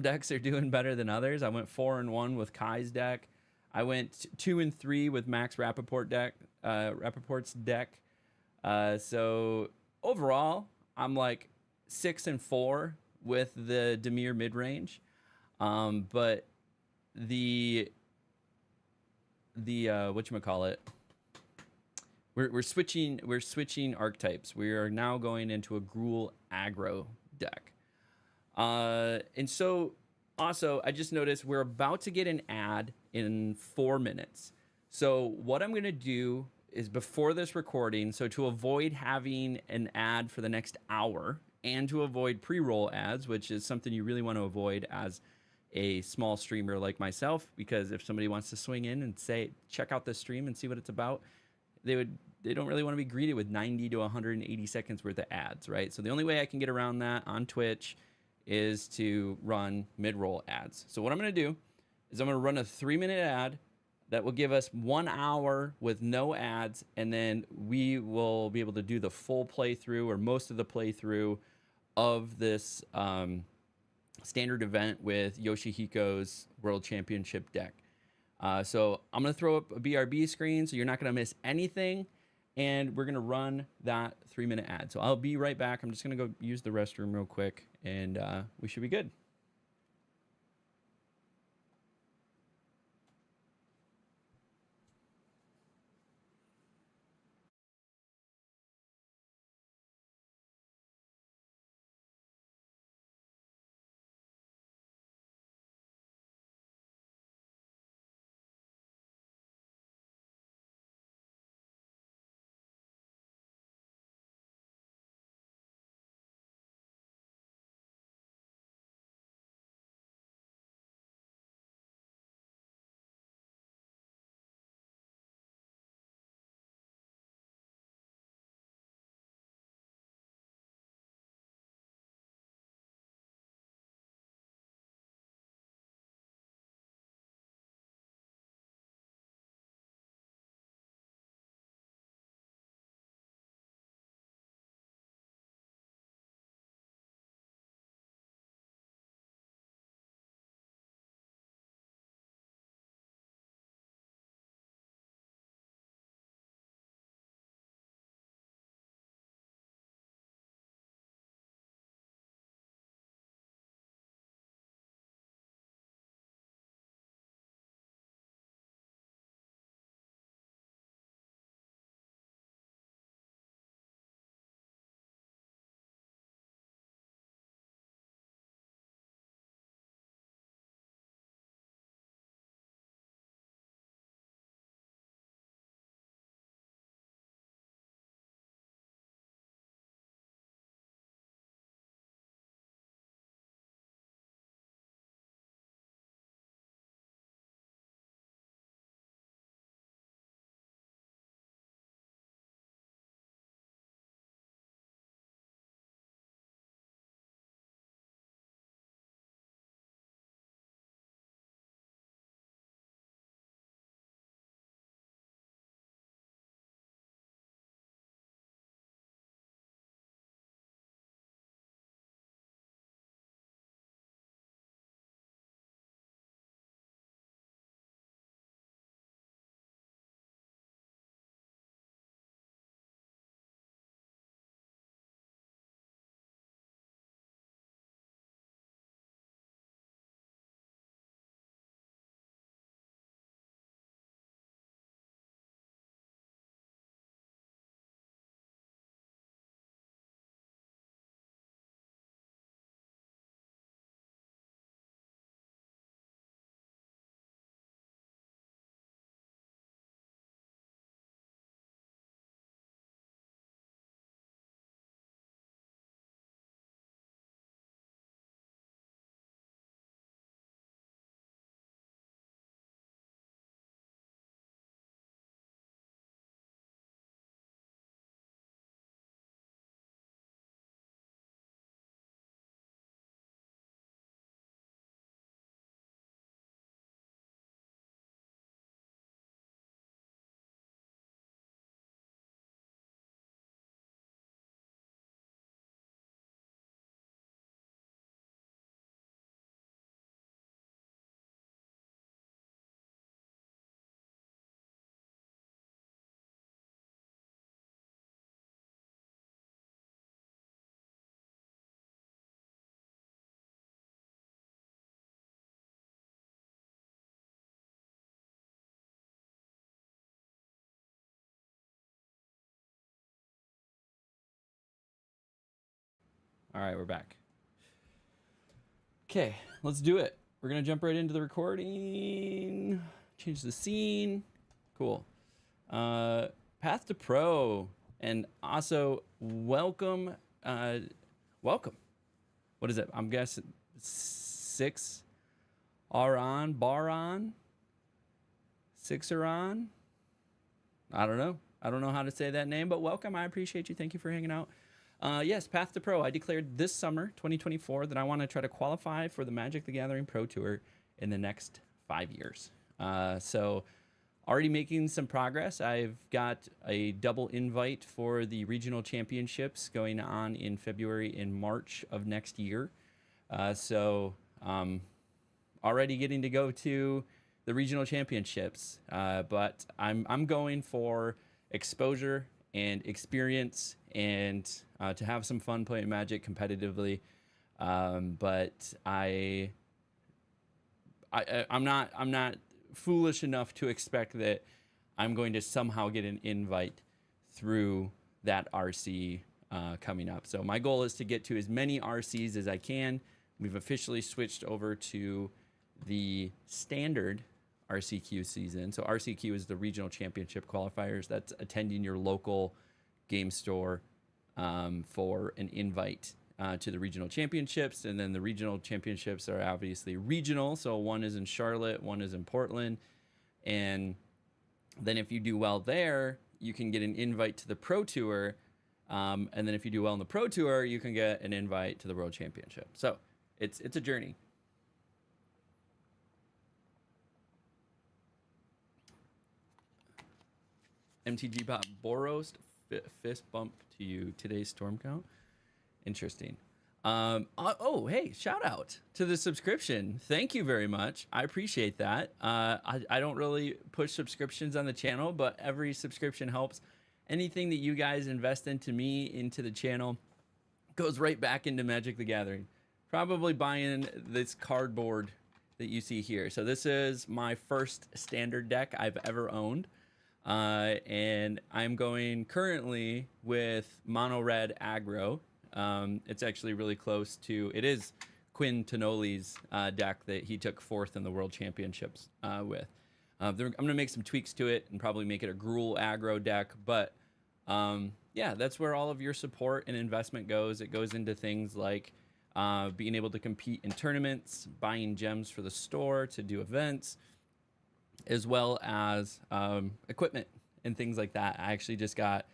A: decks are doing better than others. I went 4-1 with Kai's deck. I went 2-3 with Max Rappaport's deck. So overall, I'm like 6-4 with the Demir mid range. But the whatchamacallit, we're switching archetypes. We are now going into a Gruul aggro deck. And so also I just noticed we're about to get an ad in 4 minutes. So what I'm gonna do is, before this recording, so to avoid having an ad for the next hour and to avoid pre-roll ads, which is something you really want to avoid as a small streamer like myself, because if somebody wants to swing in and say, check out this stream and see what it's about, they don't really want to be greeted with 90 to 180 seconds worth of ads, right? So the only way I can get around that on Twitch is to run mid-roll ads. So what I'm going to do is I'm going to run a 3-minute ad that will give us 1 hour with no ads, and then we will be able to do the full playthrough, or most of the playthrough, of this standard event with Yoshihiko's World Championship deck. So I'm going to throw up a BRB screen so you're not going to miss anything, and we're going to run that 3-minute ad. So I'll be right back. I'm just going to go use the restroom real quick, and we should be good. All right, we're back. Okay, let's do it. We're gonna jump right into the recording. Change the scene. Cool. Path to Pro, and also welcome. Welcome. What is it? I'm guessing 6 are on. Bar on. 6 are on. I don't know. I don't know how to say that name, but welcome. I appreciate you. Thank you for hanging out. Yes, Path to Pro. I declared this summer, 2024, that I want to try to qualify for the Magic the Gathering Pro Tour in the next 5 years. So already making some progress. I've got a double invite for the regional championships going on in February and March of next year. Already getting to go to the regional championships, but I'm going for exposure and experience and to have some fun playing Magic competitively. But I'm not foolish enough to expect that I'm going to somehow get an invite through that RC coming up. So my goal is to get to as many RCs as I can. We've officially switched over to the standard RCQ season. So RCQ is the regional championship qualifiers. That's attending your local game store for an invite to the regional championships. And then the regional championships are obviously regional. So one is in Charlotte, one is in Portland. And then if you do well there, you can get an invite to the Pro Tour. And then if you do well in the Pro Tour, you can get an invite to the World Championship. So it's a journey. MTG Pop Boros, fist bump to you. Today's storm count. Interesting. Oh, hey, shout out to the subscription. Thank you very much. I appreciate that. I don't really push subscriptions on the channel, but every subscription helps. Anything that you guys invest into me, into the channel, goes right back into Magic the Gathering. Probably buying this cardboard that you see here. So this is my first standard deck I've ever owned. And I'm going currently with mono red aggro. It's actually really close to, it is Quinn Tonoli's deck that he took 4th in the World Championships with. I'm going to make some tweaks to it and probably make it a Gruul aggro deck. But yeah, that's where all of your support and investment goes. It goes into things like being able to compete in tournaments, buying gems for the store to do events, as well as equipment and things like that. I actually just got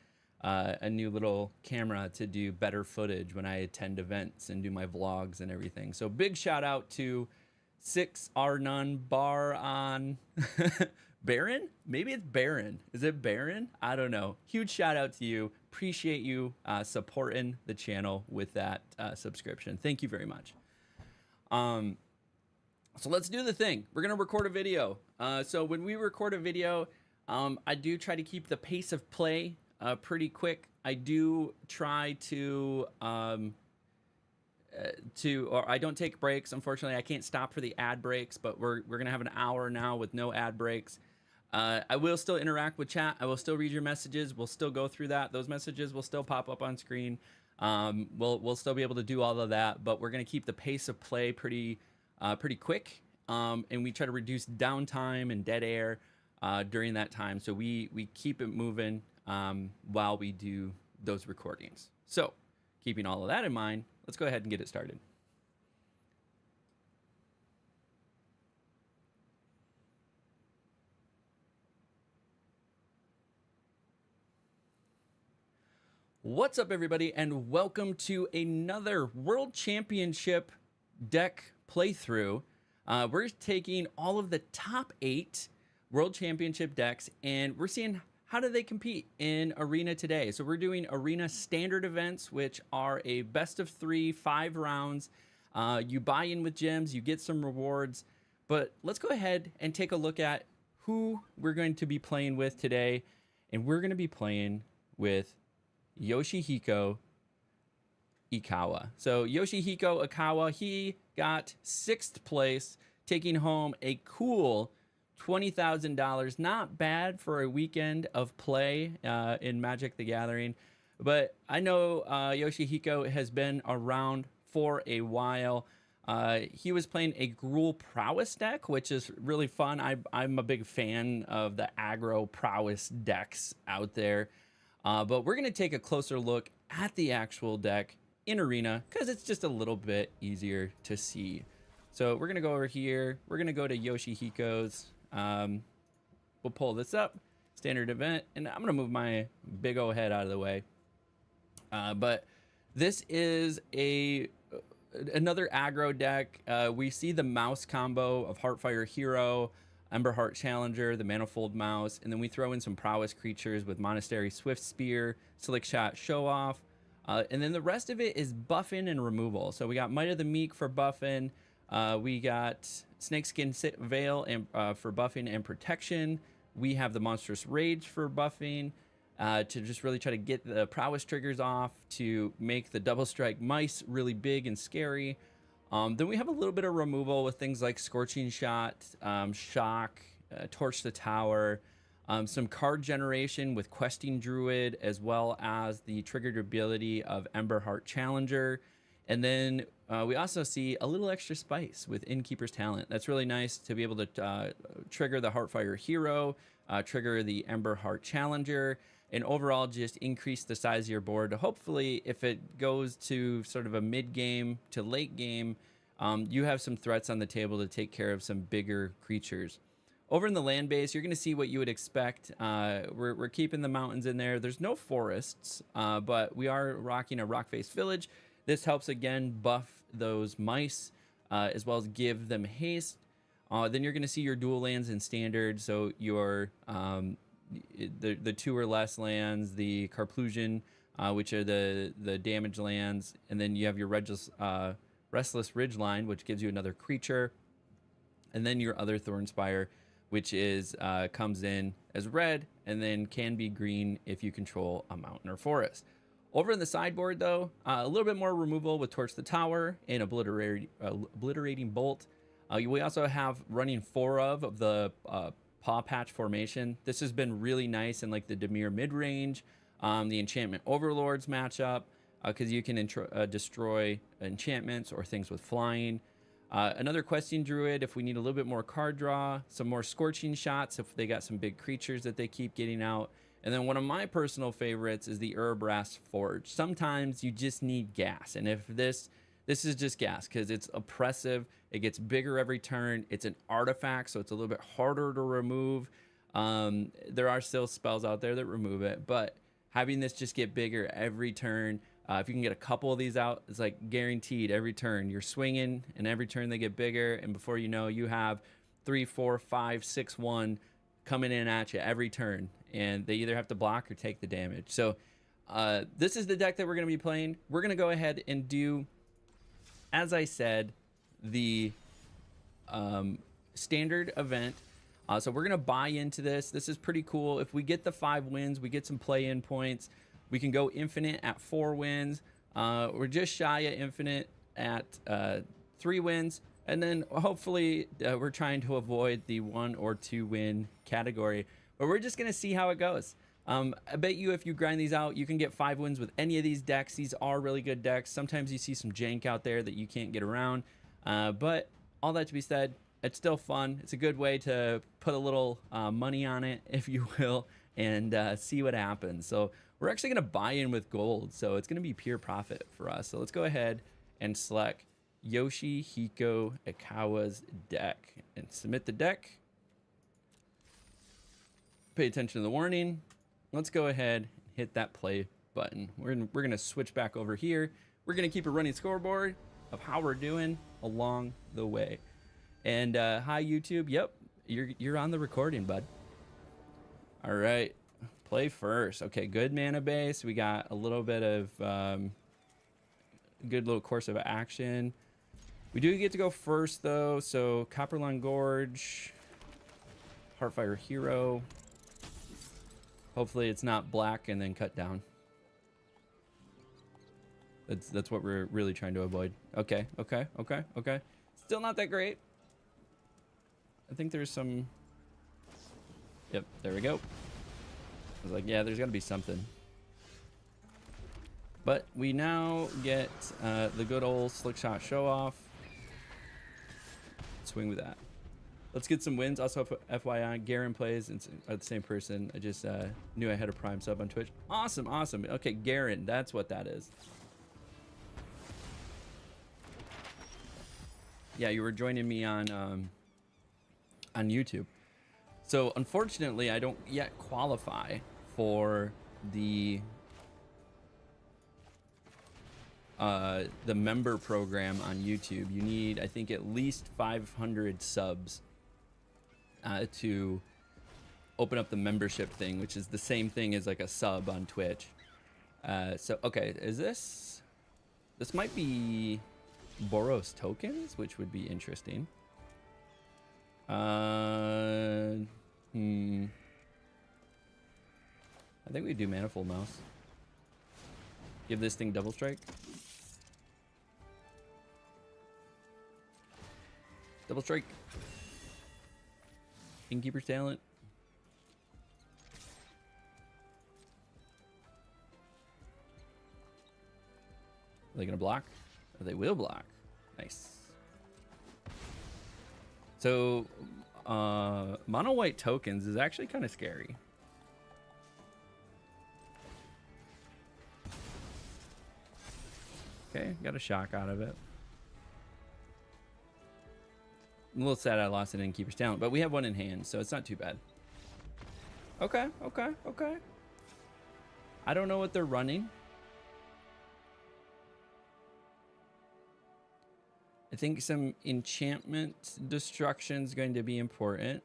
A: a new little camera to do better footage when I attend events and do my vlogs and everything. So big shout out to 6R None Bar on Baron? Maybe it's Baron. Is it Baron? I don't know. Huge shout out to you. Appreciate you supporting the channel with that subscription. Thank you very much. So let's do the thing. We're going to record a video. So when we record a video, I do try to keep the pace of play pretty quick. I do try to or I don't take breaks. Unfortunately, I can't stop for the ad breaks, but we're going to have an hour now with no ad breaks. I will still interact with chat. I will still read your messages. We'll still go through that. Those messages will still pop up on screen. We'll still be able to do all of that, but we're going to keep the pace of play pretty quick, and we try to reduce downtime and dead air during that time. So we keep it moving while we do those recordings. So keeping all of that in mind, let's go ahead and get it started. What's up, everybody, and welcome to another World Championship deck playthrough. We're taking all of the top 8 World Championship decks, and we're seeing how do they compete in Arena today. So we're doing Arena standard events, which are a best of 3, 5 rounds. You buy in with gems, you get some rewards. But let's go ahead and take a look at who we're going to be playing with today. And we're going to be playing with Yoshihiko Ikawa. So Yoshihiko Ikawa, he got 6th place, taking home a cool $20,000. Not bad for a weekend of play in Magic the Gathering. But I know Yoshihiko has been around for a while. He was playing a Gruul Prowess deck, which is really fun. I'm a big fan of the aggro prowess decks out there. But we're going to take a closer look at the actual deck in Arena because it's just a little bit easier to see. So we're going to go over here. We're going to go to Yoshihiko's. We'll pull this up, standard event, and I'm going to move my big old head out of the way. But this is another aggro deck. We see the mouse combo of Heartfire Hero, Emberheart Challenger, the Manifold Mouse, and then we throw in some prowess creatures with Monastery Swift Spear, Slick Shot Show Off, and then the rest of it is buffing and removal. So we got Might of the Meek for buffing, we got Snakeskin Veil and for buffing and protection. We have the Monstrous Rage for buffing. To just really try to get the prowess triggers off to make the double strike mice really big and scary. Then we have a little bit of removal with things like Scorching Shot, Shock, Torch the Tower, some card generation with Questing Druid, as well as the triggered ability of Emberheart Challenger. And then we also see a little extra spice with Innkeeper's Talent. That's really nice to be able to trigger the Heartfire Hero, trigger the Emberheart Challenger, and overall just increase the size of your board to hopefully, if it goes to sort of a mid-game to late game, you have some threats on the table to take care of some bigger creatures. Over in the land base, you're going to see what you would expect. We're keeping the mountains in there. There's no forests, but we are rocking a rock-faced village. This helps, again, buff those mice, as well as give them haste. Then you're going to see your dual lands in standard, so your the 2 or less lands, the Carplusion, which are the damage lands, and then you have your Restless Ridgeline, which gives you another creature, and then your other Thornspire, which is comes in as red and then can be green if you control a mountain or forest. Over in the sideboard, though, a little bit more removal with Torch the Tower and Obliterating Bolt. We also have running 4 of the Paw Patch formation. This has been really nice in like the Dimir mid-range, the Enchantment Overlords matchup, because you can destroy enchantments or things with flying. Another Questing Druid if we need a little bit more card draw, some more Scorching Shots if they got some big creatures that they keep getting out. And then one of my personal favorites is the Urabrask Forge. Sometimes you just need gas, and if this is just gas because it's oppressive. It gets bigger every turn. It's an artifact, so it's a little bit harder to remove. There are still spells out there that remove it, but having this just get bigger every turn, if you can get a couple of these out, it's like guaranteed every turn. You're swinging, and every turn they get bigger, and before you know, you have 3, 4, 5, 6, 1 coming in at you every turn, and they either have to block or take the damage. So this is the deck that we're going to be playing. We're going to go ahead and do, as I said, the standard event. So we're gonna buy into this. This is pretty cool. If we get the 5 wins, we get some play-in points. We can go infinite at 4 wins. We're just shy of infinite at 3 wins, and then hopefully we're trying to avoid the 1 or 2 win category. But we're just gonna see how it goes. I bet you if you grind these out, you can get 5 wins with any of these decks. These are really good decks. Sometimes you see some jank out there that you can't get around. But all that to be said, it's still fun. It's a good way to put a little money on it, if you will, and see what happens. So we're actually going to buy in with gold. So it's going to be pure profit for us. So let's go ahead and select Yoshihiko Ikawa's deck and submit the deck. Pay attention to the warning. Let's go ahead and hit that play button. We're gonna switch back over here. We're gonna keep a running scoreboard of how we're doing along the way. And hi YouTube. Yep, you're on the recording, bud. All right, play first. Okay, good mana base. We got a little bit of good little course of action. We do get to go first though. So Copperlawn Gorge, Heartfire Hero. Hopefully it's not black and then cut down. That's what we're really trying to avoid. Okay. Still not that great. I think there's some... Yep, there we go. I was like, yeah, there's got to be something. But we now get the good old slick shot show off. Swing with that. Let's get some wins. Also, FYI, Garen plays and are the same person. I just knew I had a Prime sub on Twitch. Awesome, awesome. Okay, Garen, that's what that is. Yeah, you were joining me on YouTube. So unfortunately, I don't yet qualify for the member program on YouTube. You need, I think, at least 500 subs to open up the membership thing, which is the same thing as like a sub on Twitch. So, okay, is this might be Boros tokens, which would be interesting. I think we do Manifold Mouse. Give this thing double strike. Double strike. Innkeeper's talent. Are they gonna block? Oh, they will block. Nice. So, mono white tokens is actually kind of scary. Okay, got a shock out of it. I'm a little sad I lost an Innkeeper's talent, but we have one in hand, so it's not too bad. Okay, okay, okay. I don't know what they're running. I think some enchantment destruction is going to be important.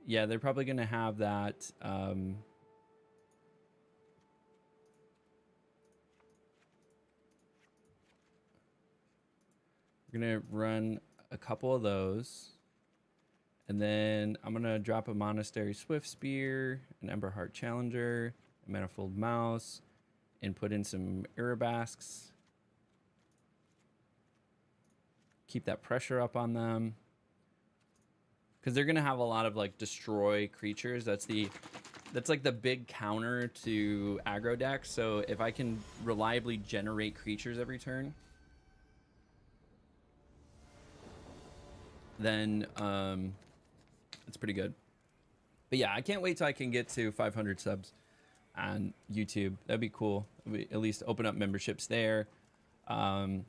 A: Yeah, they're probably going to have that. We're going to run a couple of those. And then I'm going to drop a Monastery Swift Spear, an Ember Heart Challenger, a Manifold Mouse, and put in some Arabasks. Keep that pressure up on them. Because they're going to have a lot of like destroy creatures. That's like the big counter to aggro decks. So if I can reliably generate creatures every turn, then it's pretty good. But yeah, I can't wait till I can get to 500 subs on YouTube. That'd be cool. At least open up memberships there. And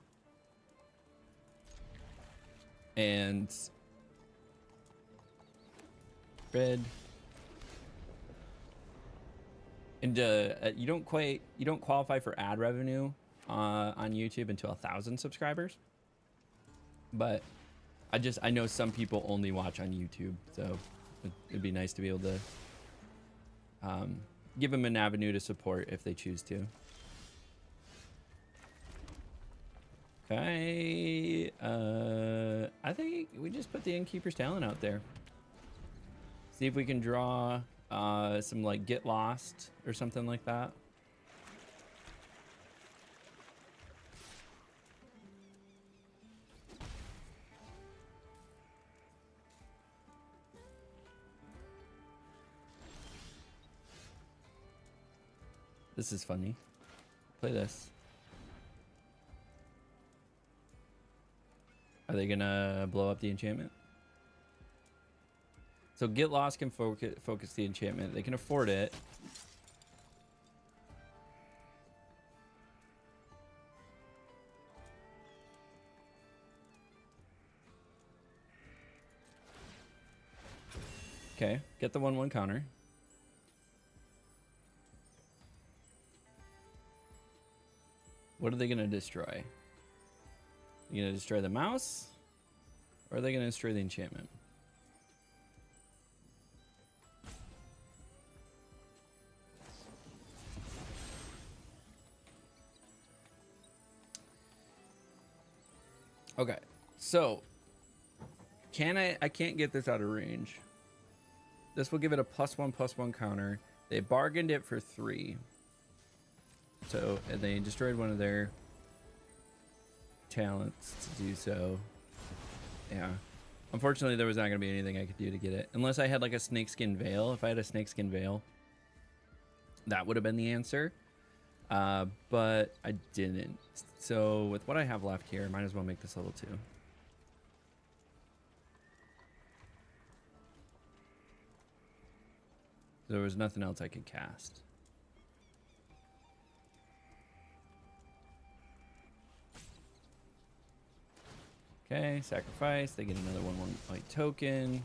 A: red. And you don't qualify for ad revenue on YouTube until 1,000 subscribers. But I know some people only watch on YouTube, so it'd be nice to be able to give them an avenue to support if they choose to. Okay, I think we just put the Innkeeper's talent out there. See if we can draw some like Get Lost or something like that. This is funny. Play this. Are they gonna blow up the enchantment? So Get Lost can focus the enchantment. They can afford it. Okay, get the 1/1 counter. What are they gonna destroy? You gonna destroy the mouse? Or are they gonna destroy the enchantment? Okay, so I can't get this out of range. This will give it a +1/+1 counter. They bargained it for 3. So, and they destroyed one of their talents to do so. Yeah. Unfortunately, there was not going to be anything I could do to get it. Unless I had like a Snakeskin Veil. If I had a Snakeskin Veil, that would have been the answer. but I didn't. So with what I have left here, might as well make this level 2. There was nothing else I could cast. Okay, sacrifice. They get another 1/1 white token.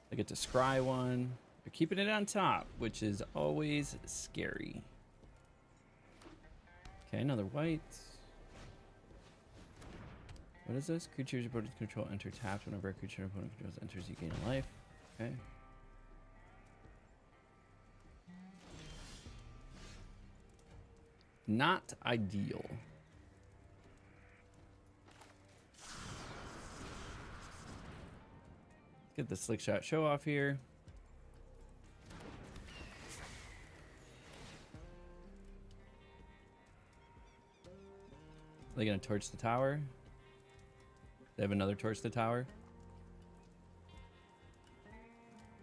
A: They get to scry 1. They're keeping it on top, which is always scary. Okay, another white. What is this? Creatures your opponent control enter tapped. Whenever a creature your opponent controls enters, you gain a life. Okay. Not ideal. Get the slick shot show off here. Are they gonna torch the tower? They have another torch the tower?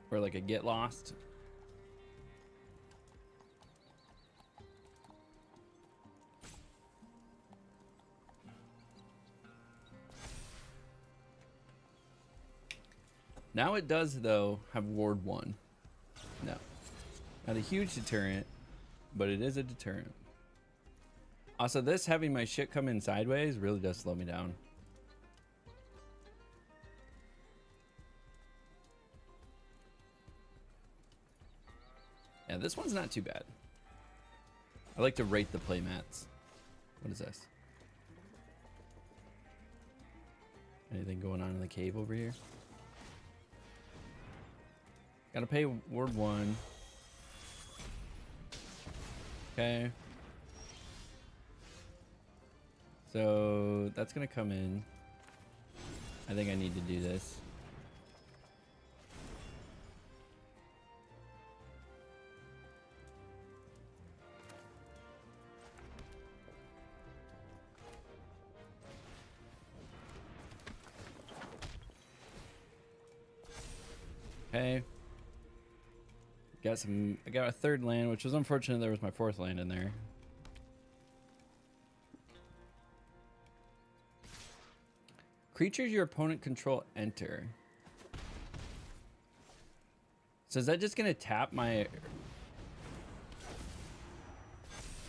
A: Or like a get lost? Now it does, though, have Ward 1. No. Not a huge deterrent, but it is a deterrent. Also, this having my shit come in sideways really does slow me down. Yeah, this one's not too bad. I like to rate the playmats. What is this? Anything going on in the cave over here? Gotta pay Ward 1. Okay. So that's gonna come in. I think I need to do this. Okay. I got a third land, which was unfortunate. There was my fourth land in there. Creatures your opponent control enter. So is that just gonna tap my...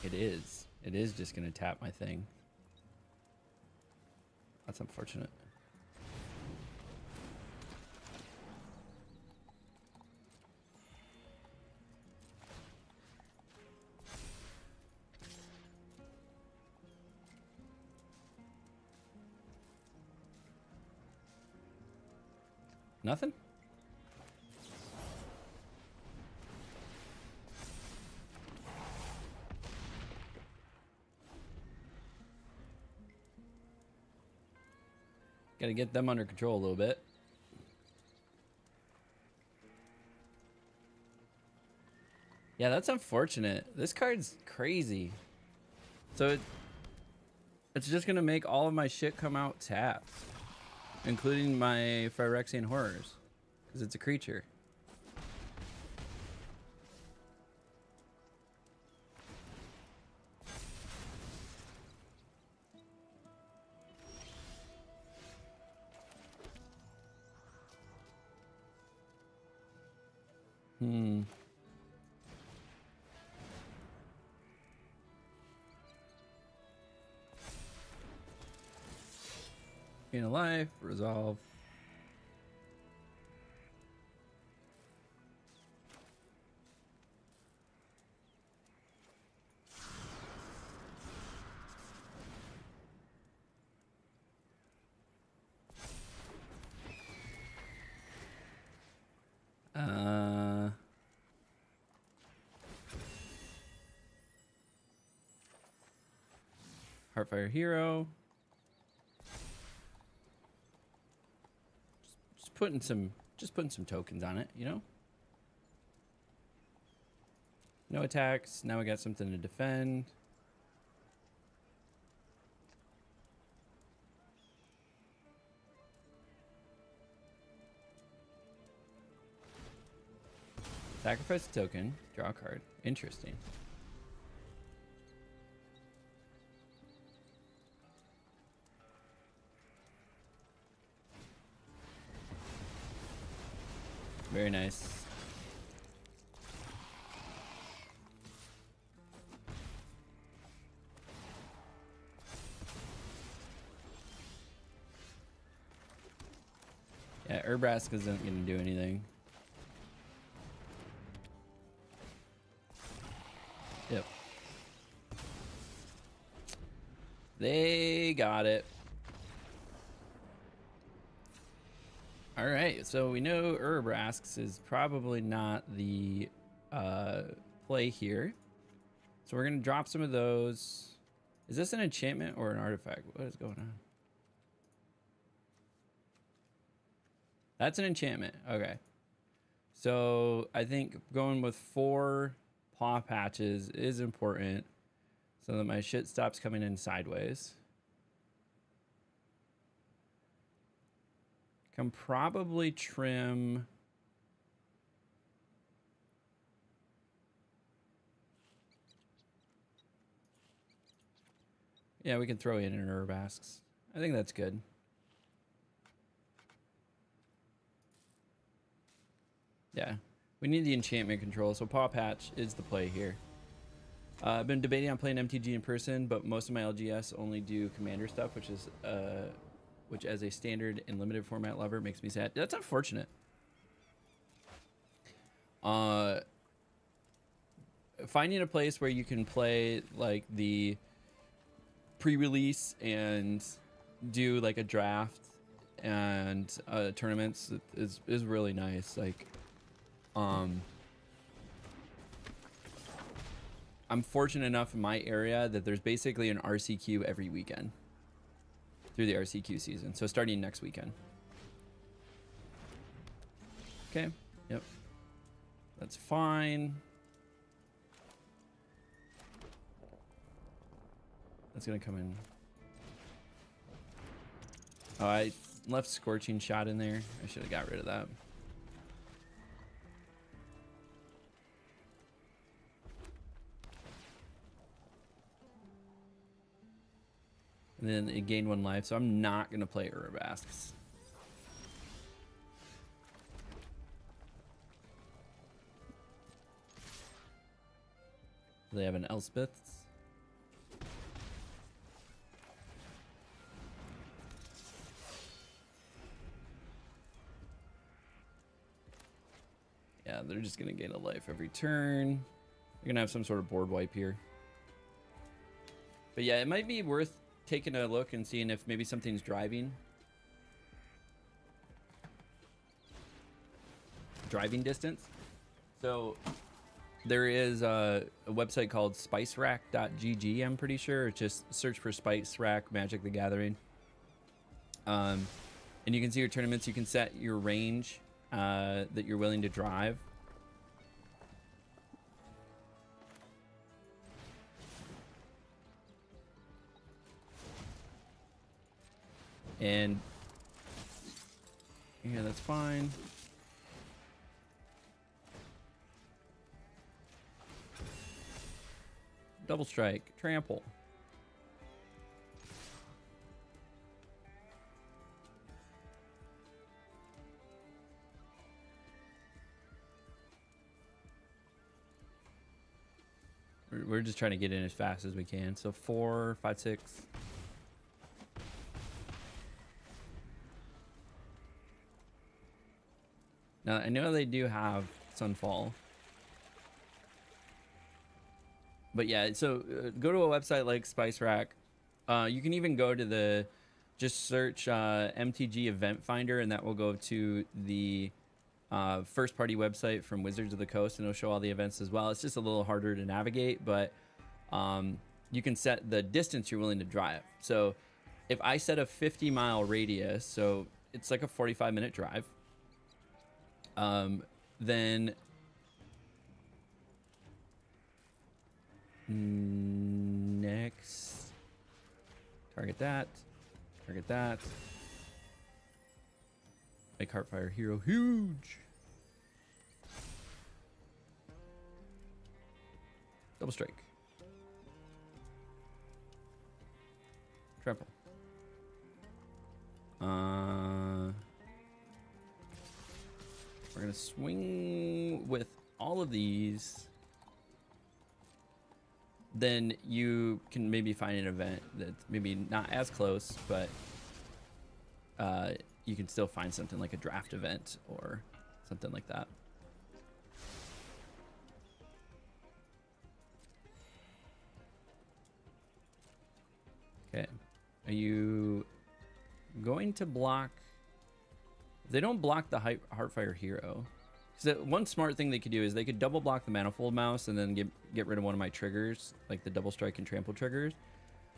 A: It is. It is just gonna tap my thing. That's unfortunate. Nothing? Gotta get them under control a little bit. Yeah, that's unfortunate. This card's crazy. So it's just gonna make all of my shit come out tapped. Including my Phyrexian Horrors. Because it's a creature. Gain a life, resolve. Heartfire Hero. Just putting some tokens on it, you know? No attacks. Now we got something to defend. Sacrifice a token, draw a card. Interesting. Very nice. Yeah, Urbrask isn't going to do anything. Yep. They got it. All right, so we know Urbrasks is probably not the play here. So we're going to drop some of those. Is this an enchantment or an artifact? What is going on? That's an enchantment. Okay. So I think going with 4 paw patches is important so that my shit stops coming in sideways. Can probably trim. Yeah, we can throw in an Urbasks. I think that's good. Yeah, we need the enchantment control, so Paw Patch is the play here. I've been debating on playing MTG in person, but most of my LGS only do commander stuff, which as a standard and limited format lover makes me sad. That's unfortunate. Finding a place where you can play like the pre-release and do like a draft and tournaments is really nice. Like, I'm fortunate enough in my area that there's basically an RCQ every weekend through the RCQ season. So starting next weekend. Okay. Yep. That's fine. That's gonna come in. Oh, I left Scorching Shot in there. I should have got rid of that. And then it gained 1 life, so I'm not gonna play Urabasks. They have an Elspeth's. Yeah, they're just gonna gain a life every turn. They're gonna have some sort of board wipe here. But yeah, it might be worth taking a look and seeing if maybe something's driving distance. So there is a website called spicerack.gg, I'm pretty sure. Just search for Spice Rack Magic the Gathering. And you can see your tournaments. You can set your range that you're willing to drive. And yeah, that's fine. Double strike, trample. We're just trying to get in as fast as we can. So 4, 5, 6. Now, I know they do have Sunfall. But yeah, so go to a website like Spice Rack. You can even go to the, just search MTG Event Finder, and that will go to the first party website from Wizards of the Coast, and it'll show all the events as well. It's just a little harder to navigate, but you can set the distance you're willing to drive. So if I set a 50-mile radius, so it's like a 45-minute drive, then next, target that, make Heartfire Hero huge. Double strike. Trample. We're gonna swing with all of these. Then you can maybe find an event that's maybe not as close, but you can still find something like a draft event or something like that. Okay, are you going to block? They don't block the Heartfire Hero. So one smart thing they could do is they could double block the Manifold Mouse and then get rid of one of my triggers, like the Double Strike and Trample triggers.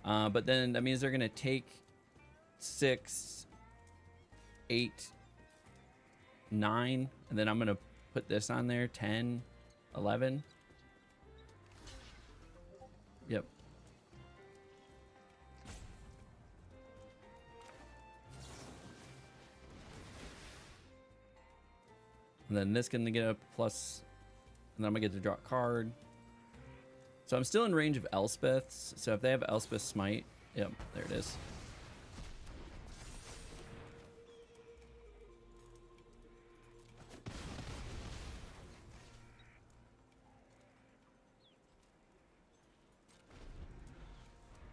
A: But then that means they're gonna take 6, 8, 9, and then I'm gonna put this on there, 10, 11. Yep. And then this can get a plus, and then I'm gonna get to draw a card. So I'm still in range of Elspeth's. So if they have Elspeth Smite, yep, there it is.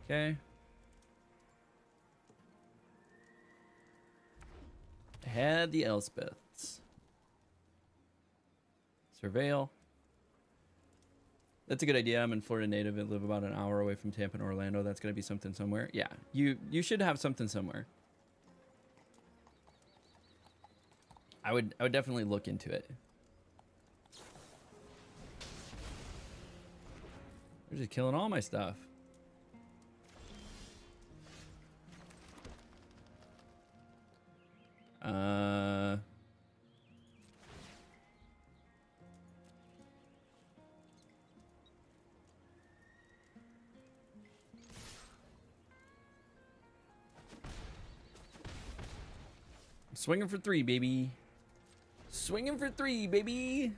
A: Okay. Had the Elspeths. Surveil. That's a good idea. I'm in Florida native and live about an hour away from Tampa and Orlando. That's gonna be something somewhere. Yeah, you should have something somewhere. I would definitely look into it. They're just killing all my stuff. Swinging for 3, baby. Swinging for 3, baby.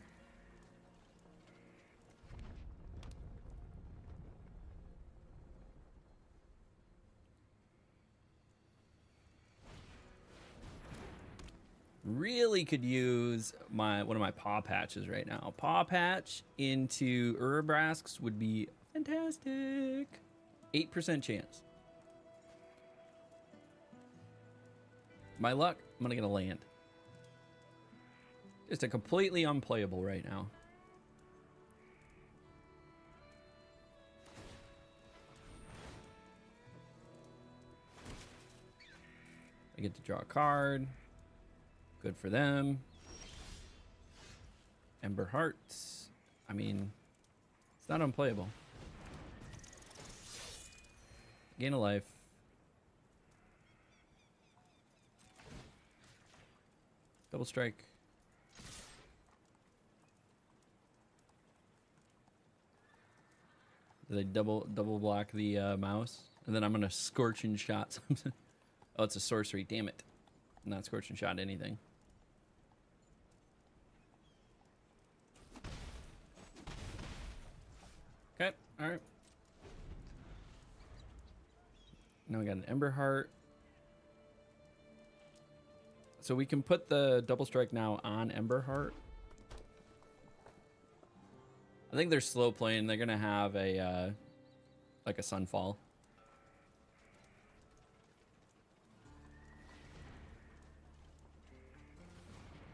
A: Really could use one of my paw patches right now. Paw patch into Urabrasks would be fantastic. 8% chance. My luck, I'm gonna get a land. Just a completely unplayable right now. I get to draw a card. Good for them. Ember Hearts. I mean, it's not unplayable. Gain a life. Double strike. Did I double block the mouse? And then I'm gonna scorching shot something. Oh, it's a sorcery. Damn it! I'm not scorching shot anything. Okay. All right. Now we got an Ember Heart. So we can put the double strike now on Ember Heart. I think they're slow playing. They're gonna have a like a Sunfall.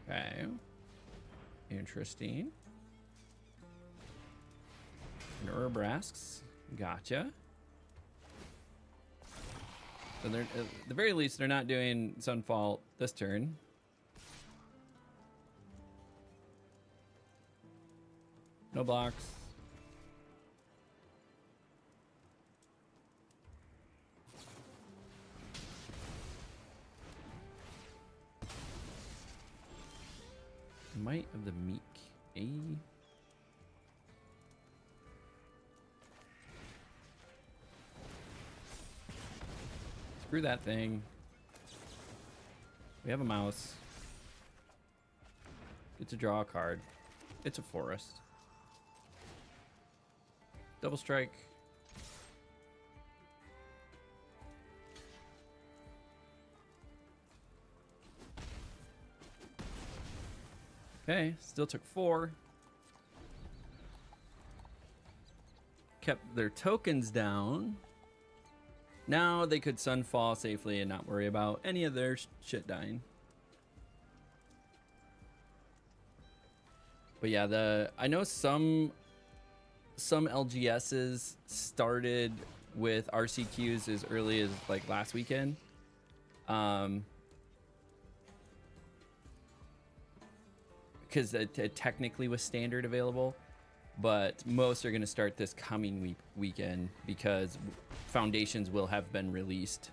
A: Okay. Interesting. And Urabrasks. Gotcha. So they're, at the very least, they're not doing Sunfall this turn. No blocks. Might of the Meek. A. Screw that thing. We have a mouse. Get to draw a card. It's a forest. Double strike. Okay, still took 4. Kept their tokens down. Now they could sunfall safely and not worry about any of their shit dying. But yeah, I know some LGSs started with RCQs as early as like last weekend. Because it technically was standard available, but most are going to start this coming weekend because foundations will have been released.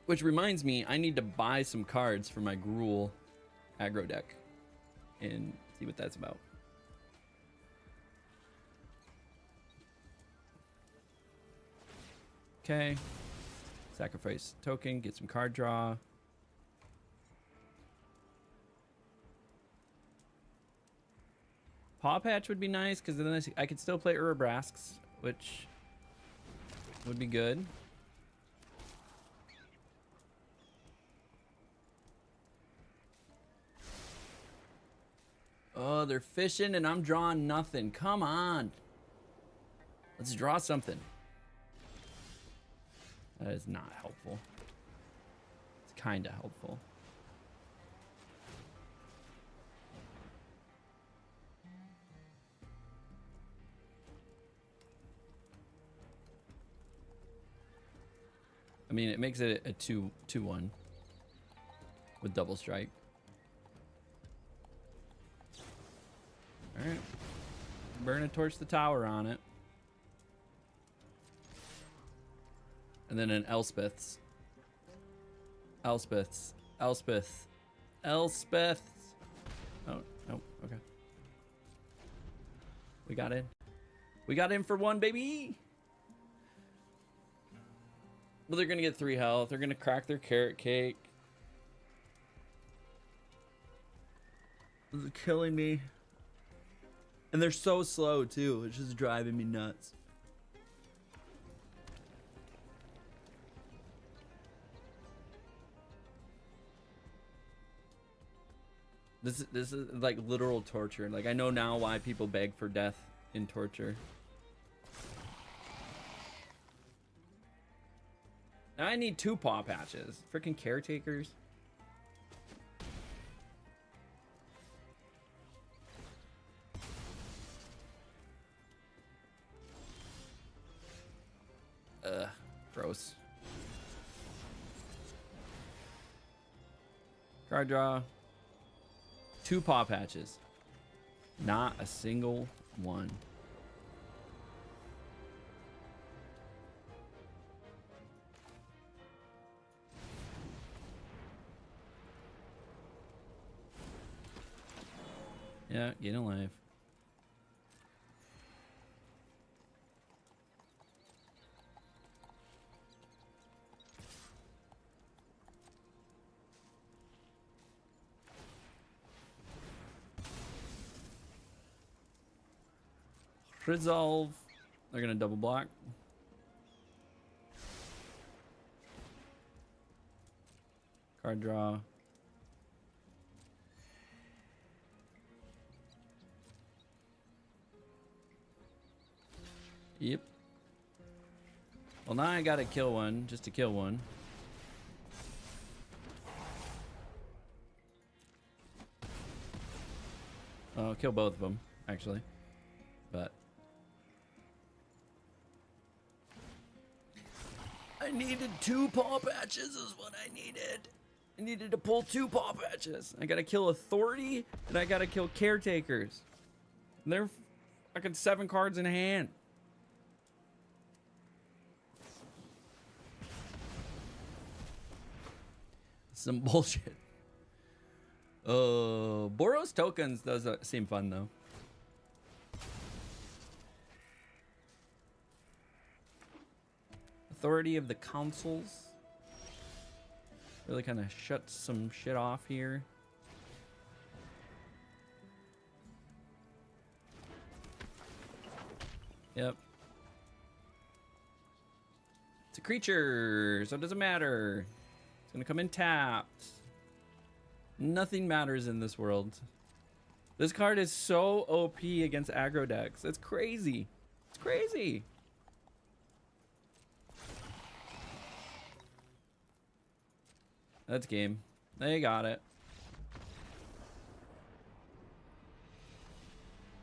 A: Which reminds me, I need to buy some cards for my Gruul aggro deck and see what that's about. Okay, sacrifice token, get some card draw. Paw Patch would be nice because then I could still play Urabrasks, which would be good. Oh, they're fishing and I'm drawing nothing. Come on. Let's draw something. That is not helpful. It's kind of helpful. I mean, it makes it a 2-1 with double strike. All right. Burn a torch the tower on it. And then an Elspeth's. Elspeth's. Elspeth. Elspeth's. Oh, no. Okay. We got in. We got in for 1, baby. Well, they're going to get 3 health. They're going to crack their carrot cake. This is killing me. And they're so slow, too. It's just driving me nuts. This is like literal torture. Like, I know now why people beg for death in torture. Now I need 2 paw patches. Freaking caretakers. Gross. Card draw. 2 paw patches. Not a single one. Yeah, get alive. Resolve. They're gonna double block. Card draw. Yep. Well, now I gotta kill one just to kill one. I'll kill both of them, actually. But I needed 2 paw patches is what I needed. I needed to pull 2 paw patches. I gotta kill Authority and I gotta kill Caretakers. And they're fucking 7 cards in hand. Some bullshit. Boros tokens does seem fun though. Authority of the Councils. Really kind of shuts some shit off here. Yep. It's a creature, so it doesn't matter. It's gonna come in tapped. Nothing matters in this world. This card is so OP against aggro decks. It's crazy. It's crazy. That's game. They got it.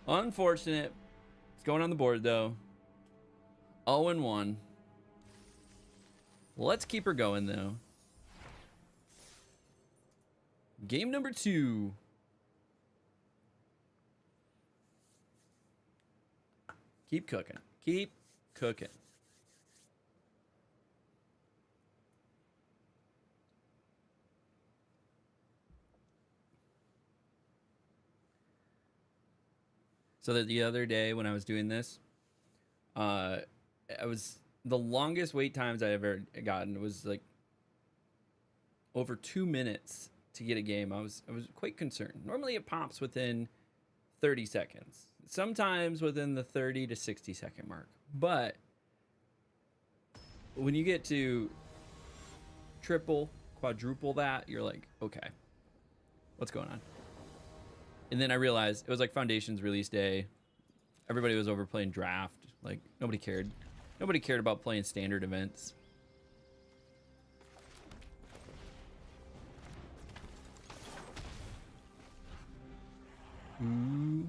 A: Unfortunate. It's going on the board though. 0-1. Let's keep her going though. Game number 2. Keep cooking. Keep cooking. So that the other day when I was doing this, I was the longest wait times I ever gotten was like over 2 minutes to get a game. I was quite concerned. Normally it pops within 30 seconds. Sometimes within the 30 to 60 second mark. But when you get to triple, quadruple that, you're like, okay, what's going on? And then I realized it was like Foundation's release day. Everybody was over playing draft. Like nobody cared. Nobody cared about playing standard events. Ooh.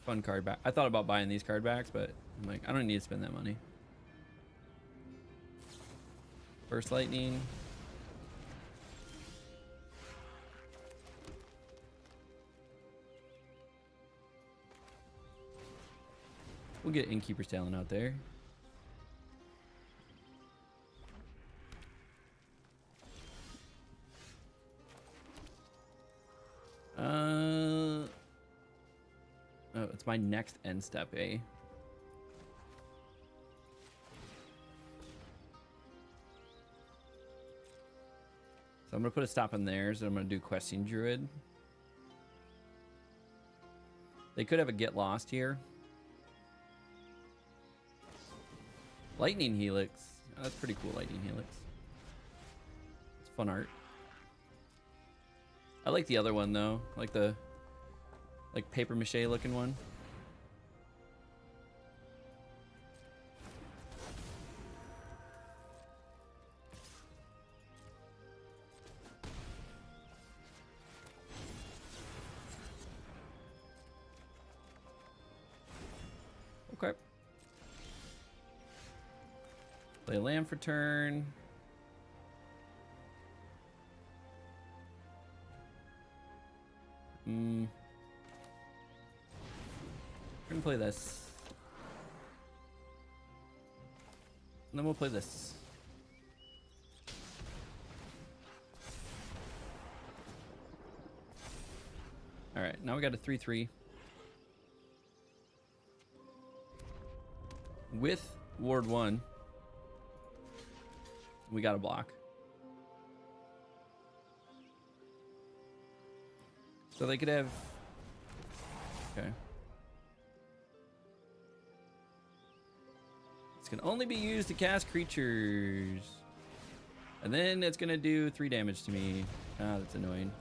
A: Fun card back. I thought about buying these card backs, but I'm like, I don't need to spend that money. Burst Lightning. We'll get Innkeeper's Talent out there. Oh, it's my next end step, eh? So I'm gonna put a stop on theirs, and I'm gonna do Questing Druid. They could have a Get Lost here. Lightning Helix. Oh, that's pretty cool, Lightning Helix. It's fun art. I like the other one though, like the paper mache looking one. Okay. Play a land for turn. We're gonna play this. And then we'll play this. Alright, now we got a 3/3. With Ward 1. We got a block. So they could have... Okay. This can only be used to cast creatures. And then it's going to do 3 damage to me. Ah, that's annoying.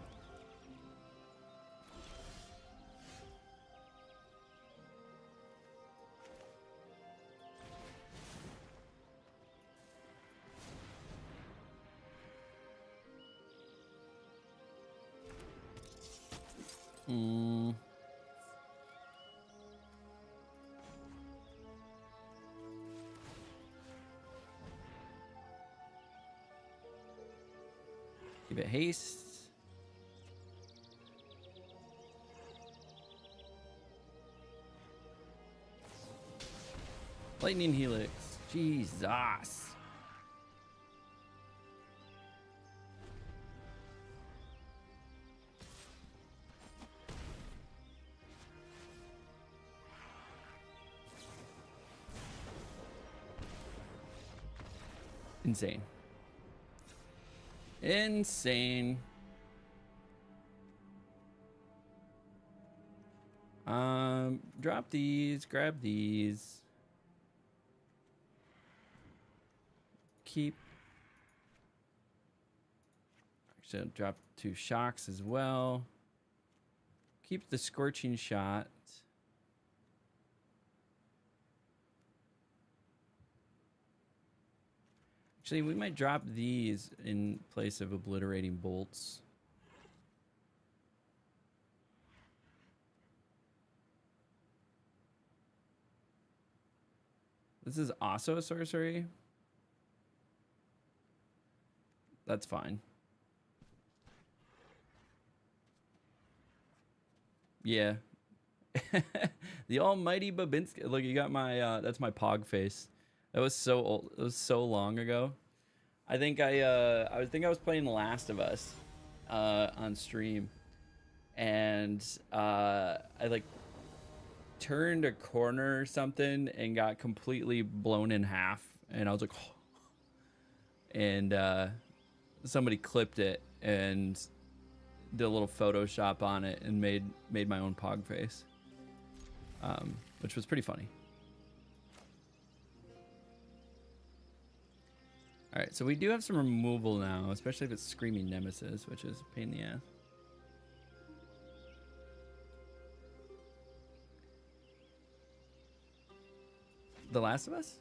A: Give it haste. Lightning Helix. Jesus. Insane. Insane. Drop these, grab these. Keep. So drop 2 shocks as well. Keep the scorching shot. Actually, we might drop these in place of obliterating bolts. This is also a sorcery. That's fine. Yeah. The almighty Babinski. Look, you got my that's my pog face. That was so old. It was so long ago. I think I was playing The Last of Us on stream, and I like turned a corner or something and got completely blown in half, and I was like, oh. And somebody clipped it and did a little Photoshop on it and made my own pog face, which was pretty funny. All right, so we do have some removal now, especially if it's Screaming Nemesis, which is a pain in the ass. The Last of Us?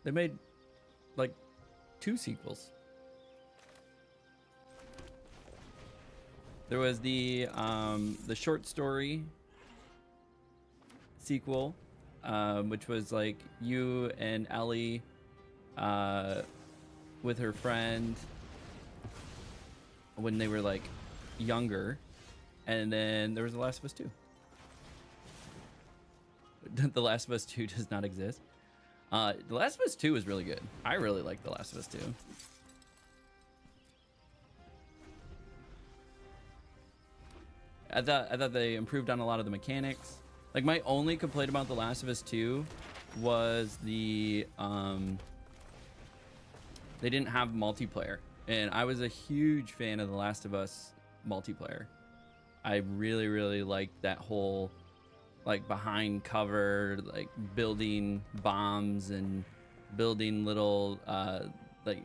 A: They made like 2 sequels. There was the short story sequel, which was like you and Ellie with her friend when they were like younger, and then there was The Last of Us 2. The Last of Us 2 does not exist. The Last of Us 2 is really good. I really like The Last of Us 2. I thought they improved on a lot of the mechanics. Like, my only complaint about The Last of Us 2 was the they didn't have multiplayer, and I was a huge fan of The Last of Us multiplayer. I really liked that whole like behind cover, like building bombs and building little like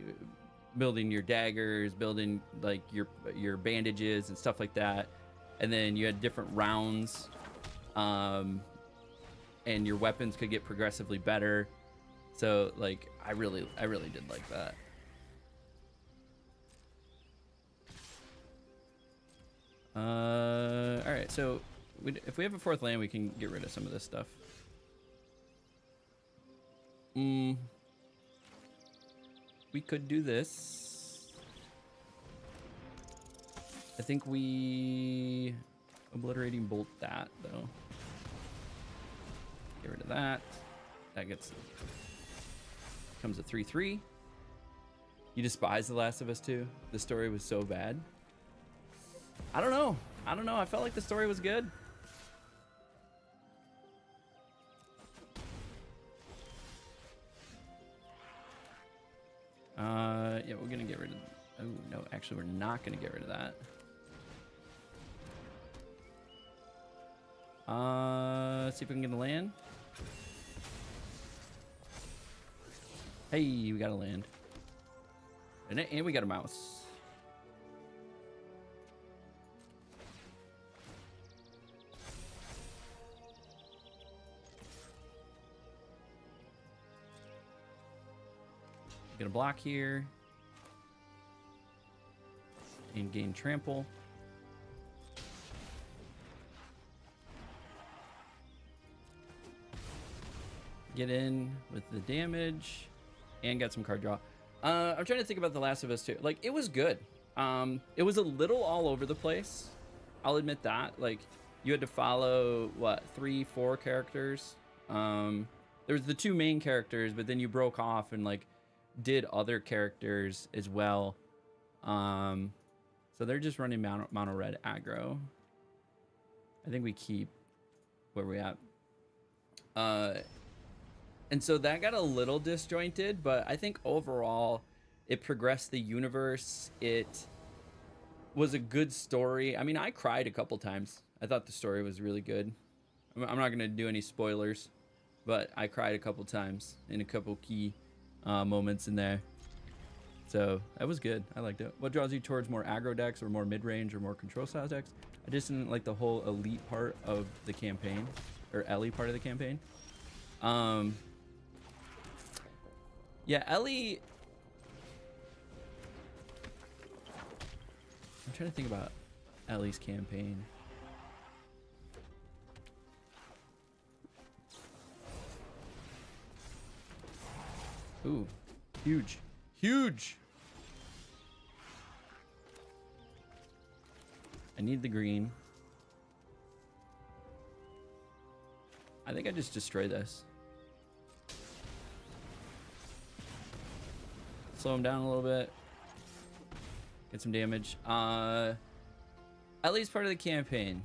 A: building your daggers, building like your bandages and stuff like that. And then you had different rounds, and your weapons could get progressively better. So like I really did like that. All right, so if we have a 4th land, we can get rid of some of this stuff. We could do this. I think we obliterating bolt that though. Get rid of that. That becomes a 3/3. You despise The Last of Us 2? The story was so bad. I don't know. I felt like the story was good. Yeah, we're gonna get rid of. Oh no, actually, we're not gonna get rid of that. Let's see if we can get a land. Hey, we got a land, and we got a mouse. Get a block here and gain trample. Get in with the damage and get some card draw. I'm trying to think about The Last of Us 2. Like, it was good. It was a little all over the place. I'll admit that. Like, you had to follow what, 3-4 characters. There was the 2 main characters, but then you broke off and like did other characters as well. So they're just running mono red aggro. I think we keep where we at. And so that got a little disjointed, but I think overall it progressed the universe. It was a good story. I mean, I cried a couple times. I thought the story was really good. I'm not going to do any spoilers, but I cried a couple times in a couple key moments in there. So that was good. I liked it. What draws you towards more aggro decks or more mid-range or more control style decks? I just didn't like the whole elite part of the campaign, or Ellie part of the campaign. Yeah, Ellie. I'm trying to think about Ellie's campaign. Ooh, huge, huge. I need the green. I think I just destroy this. Slow him down a little bit. Get some damage. At least part of the campaign.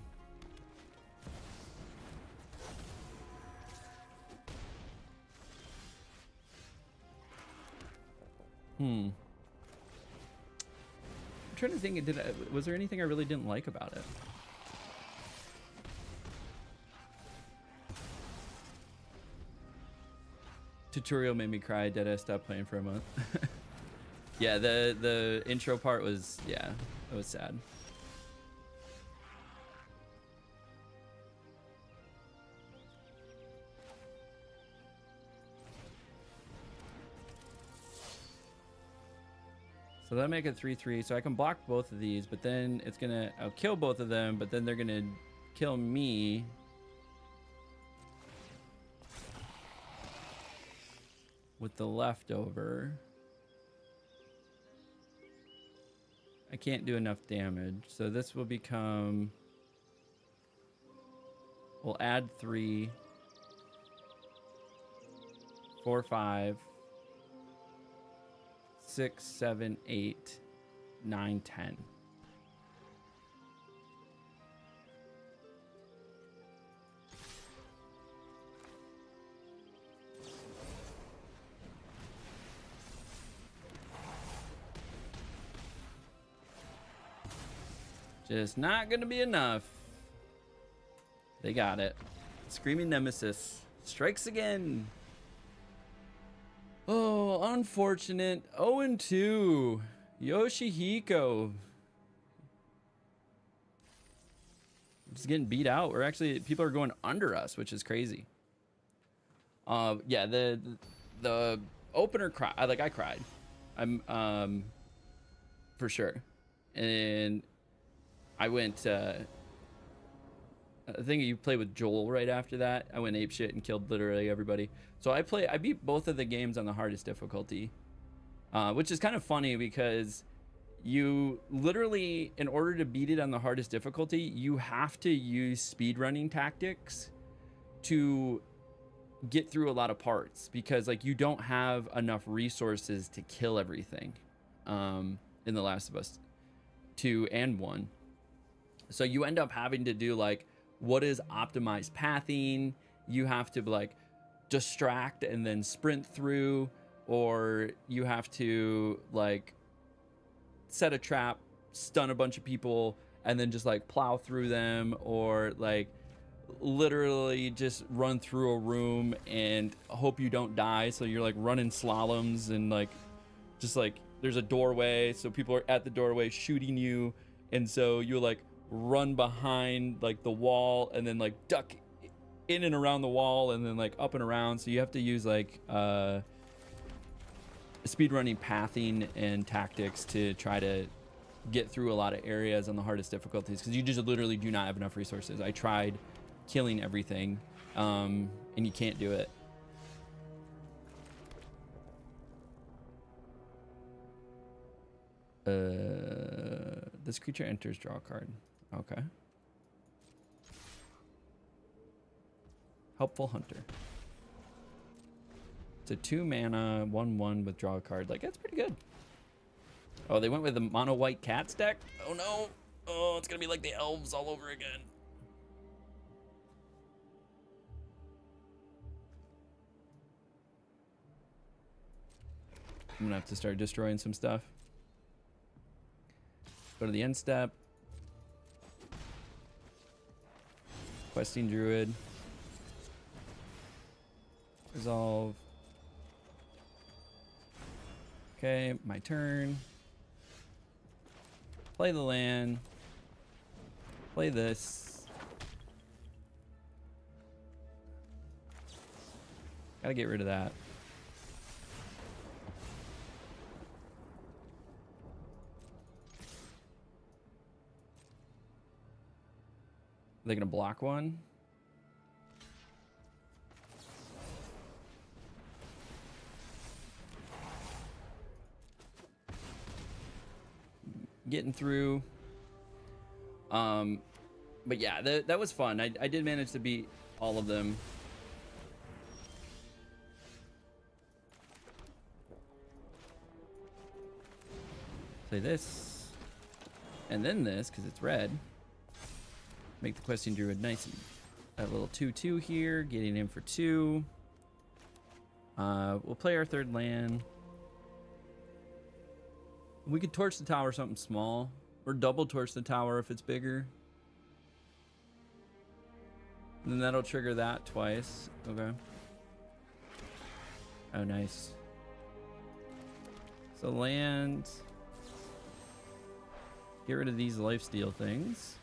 A: I'm trying to think, was there anything I really didn't like about it? Tutorial made me cry. Deadass stopped playing for a month. Yeah, the intro part was, yeah, it was sad. So that'll make it 3-3. So I can block both of these, but then it's gonna, I'll kill both of them, but then they're gonna kill me. With the leftover. I can't do enough damage. So this will become, we'll add 3, 4, 5, 6, 7, 8, 9, 10. Just not gonna be enough. They got it. Screaming Nemesis strikes again. Oh, unfortunate. 0-2. Yoshihiko. Just getting beat out. We're actually, people are going under us, which is crazy. Yeah, the opener cry, I cried. I'm for sure. And I went I think you play with Joel right after that. I went apeshit and killed literally everybody. So I beat both of the games on the hardest difficulty, which is kind of funny because you literally, in order to beat it on the hardest difficulty, you have to use speedrunning tactics to get through a lot of parts, because like you don't have enough resources to kill everything in The Last of Us 2 and 1. So you end up having to do like, what is optimized pathing? You have to like distract and then sprint through, or you have to like set a trap, stun a bunch of people, and then just like plow through them, or like literally just run through a room and hope you don't die. So you're like running slaloms and like just like there's a doorway, so people are at the doorway shooting you, and so you like run behind like the wall and then like duck in and around the wall and then like up and around. So you have to use like speedrunning pathing and tactics to try to get through a lot of areas on the hardest difficulties, because you just literally do not have enough resources. I tried killing everything and you can't do it. This creature enters, draw a card. Okay. Helpful Hunter. It's a 2 mana 1/1 with draw a card. Like, that's pretty good. Oh, they went with the mono white cats deck? Oh no. Oh, it's gonna be like the elves all over again. I'm gonna have to start destroying some stuff. Go to the end step. Questing Druid. Resolve. Okay, my turn. Play the land. Play this. Gotta get rid of that. Are they gonna block one? Getting through. But yeah, that was fun. I did manage to beat all of them. Play this, and then this because it's red. Make the questing druid nice and a little 2/2 here, getting in for 2. We'll play our third land. We could torch the tower something small, or double torch the tower if it's bigger. And then that'll trigger that twice. Okay. Oh, nice. So land. Get rid of these lifesteal things.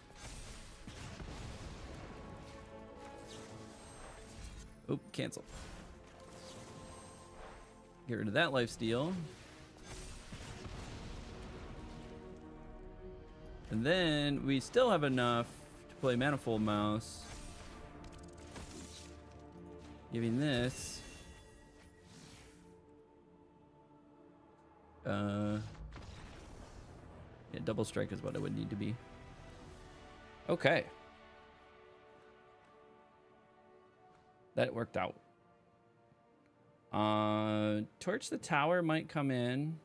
A: Oh, cancel. Get rid of that lifesteal. And then we still have enough to play Manifold Mouse. Giving this. Yeah, double strike is what it would need to be. Okay. That worked out. Torch the tower might come in.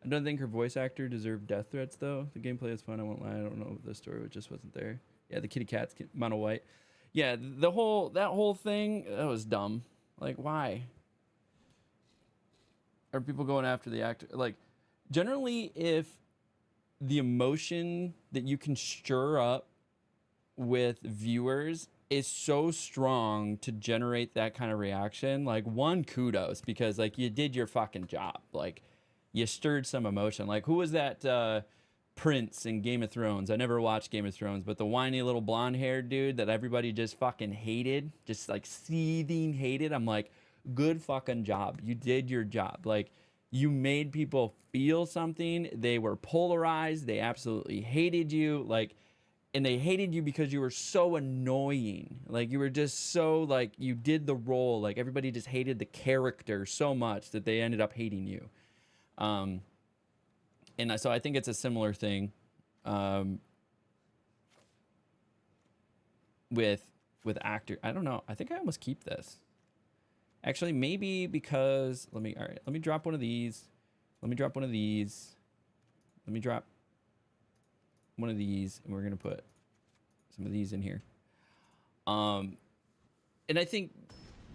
A: I don't think her voice actor deserved death threats, though. The gameplay is fun, I won't lie. I don't know if the story just wasn't there. Yeah, the kitty cat's mono white. Yeah, that whole thing, that was dumb. Like, why? Are people going after the actor? Like, generally, if the emotion that you can stir up with viewers is so strong to generate that kind of reaction, like, one, kudos, because, like, you did your fucking job. Like, you stirred some emotion. Like, who was that prince in Game of Thrones? I never watched Game of Thrones, but the whiny little blonde-haired dude that everybody just fucking hated, just, like, seething hated. I'm like, good fucking job. You did your job. Like, you made people feel something. They were polarized. They absolutely hated you. Like, and they hated you because you were so annoying. Like, you were just so, like, you did the role. Like, everybody just hated the character so much that they ended up hating you. And so I think it's a similar thing with actor. I don't know. I think I almost keep this. Actually, maybe because all right, let me drop one of these. Let me drop one of these. Let me drop one of these, and we're gonna put some of these in here. And I think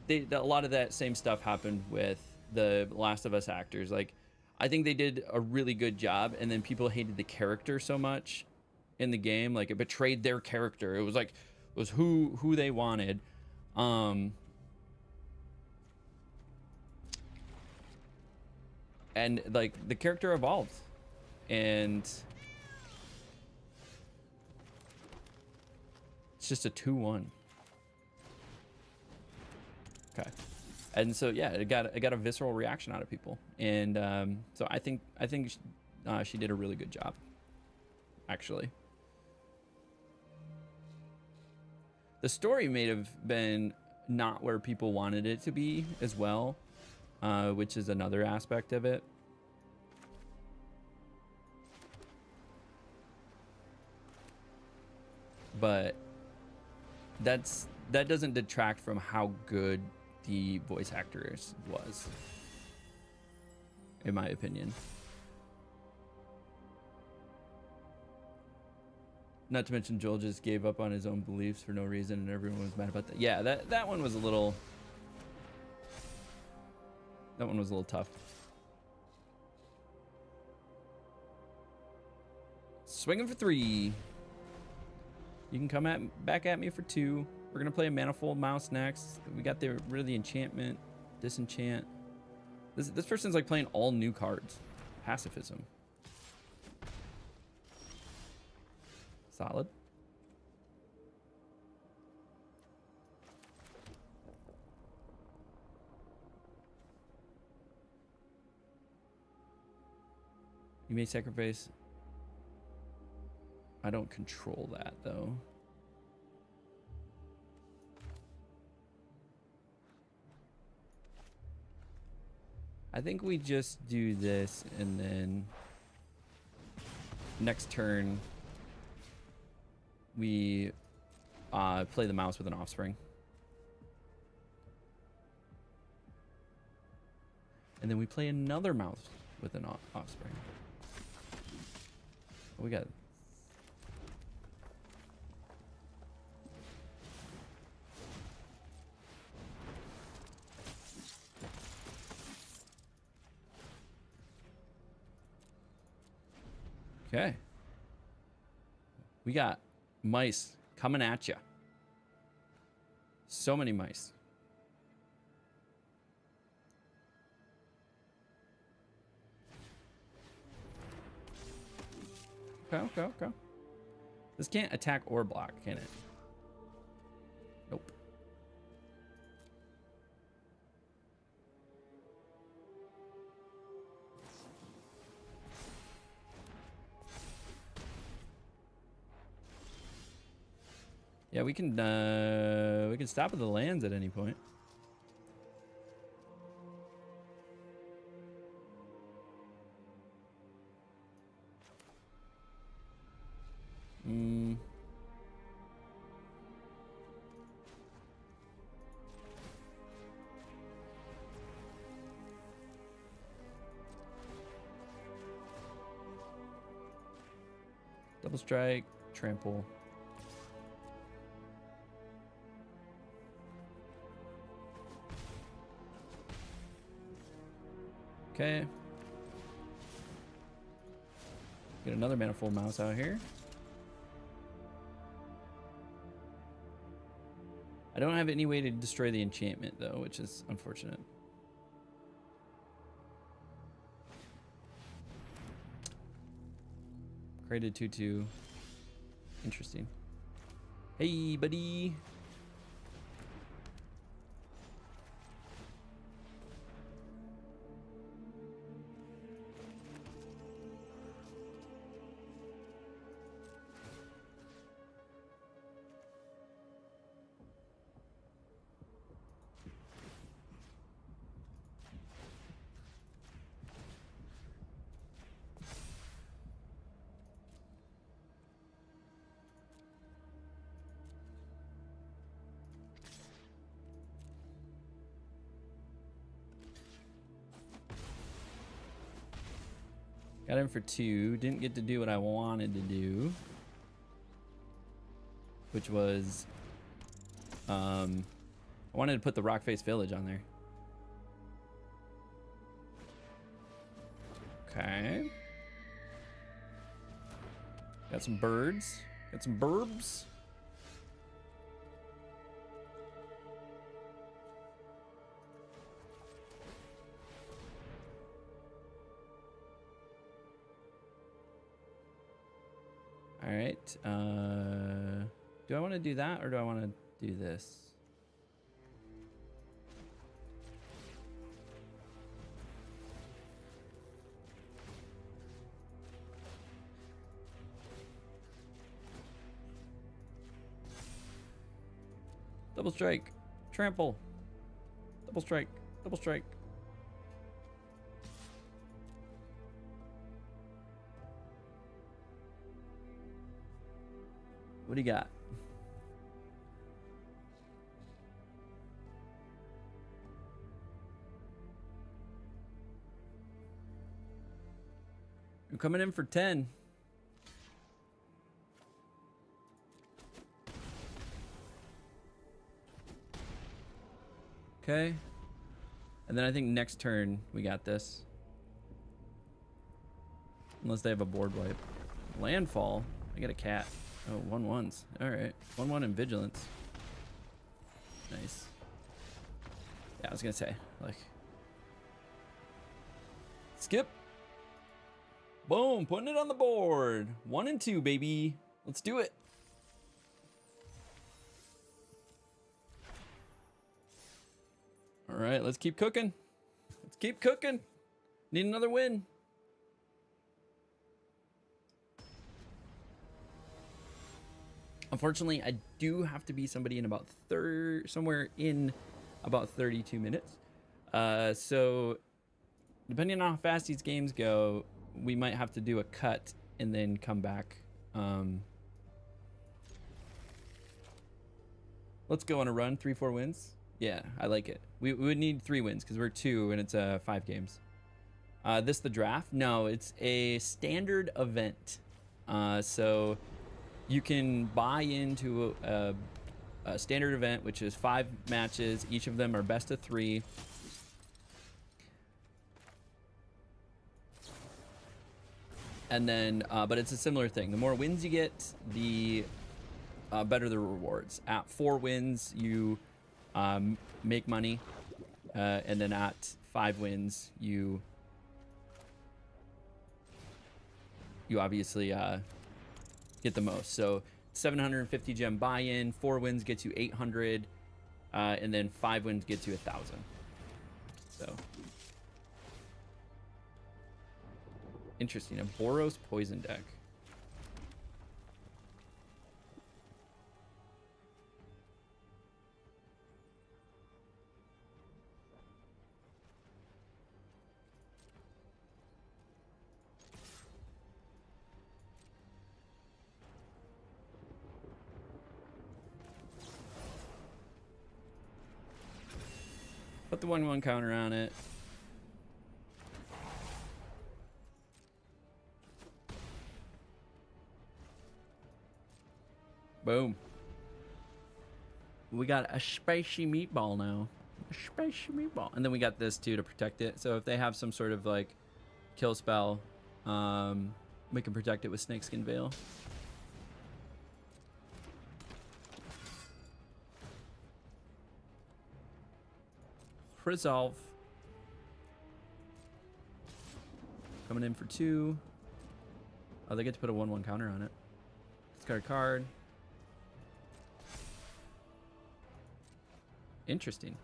A: a lot of that same stuff happened with the Last of Us actors. Like, I think they did a really good job, and then people hated the character so much in the game. Like, it betrayed their character. It was like, it was who they wanted. And like, the character evolved, and it's just a 2-1. Okay. And so yeah, it got a visceral reaction out of people, and so I think she did a really good job, actually. The story may have been not where people wanted it to be as well, which is another aspect of it. But that doesn't detract from how good the voice actress was, in my opinion. Not to mention Joel just gave up on his own beliefs for no reason, and everyone was mad about that. Yeah, that one was a little... That one was a little tough. Swinging for 3. You can come back at me for 2, We're gonna play a Manifold Mouse next. We got rid of the enchantment, disenchant. This person's like playing all new cards. Pacifism. Solid. You may sacrifice. I don't control that though. I think we just do this and then next turn we play the mouse with an offspring. And then we play another mouse with an offspring. We got okay. We got mice coming at you. So many mice. Okay. This can't attack or block, can it? Nope. Yeah, we can stop at the lands at any point. Double strike, trample. Okay. Get another Manifold Mouse out here. I don't have any way to destroy the enchantment though, which is unfortunate. Created 2/2. Interesting. Hey, buddy. Got him for 2. Didn't get to do what I wanted to do, which was I wanted to put the Rockface Village on there. Okay. Got some birds. Got some burbs. All right. Do I want to do that or do I want to do this? Double strike, trample, double strike, double strike. What do you got? I'm coming in for 10. Okay. And then I think next turn we got this. Unless they have a board wipe. Landfall. I got a cat. Oh, 1/1s. All right. 1/1 in vigilance. Nice. Yeah, I was gonna say, like, skip. Boom, putting it on the board. 1 and 2, baby. Let's do it. All right, let's keep cooking. Let's keep cooking. Need another win. Unfortunately, I do have to be somebody in about somewhere in about 32 minutes. So depending on how fast these games go, we might have to do a cut and then come back. Let's go on a run. 3-4 wins. Yeah, I like it. We would need 3 wins because we're 2 and it's 5 games. This the draft? No, it's a standard event. So you can buy into a standard event, which is 5 matches. Each of them are best of 3. And then, but it's a similar thing. The more wins you get, the better the rewards. At 4 wins, you make money. And then at 5 wins, you obviously get the most. So 750 gem buy-in, 4 wins gets you 800, and then 5 wins gets you 1,000. So interesting. A Boros poison deck. Put the 1/1 counter on it. Boom. We got a spicy meatball now. A spicy meatball. And then we got this too to protect it. So if they have some sort of like kill spell, we can protect it with Snakeskin Veil. Resolve. Coming in for 2. Oh, they get to put a 1/1 counter on it. Discard a card. Interesting.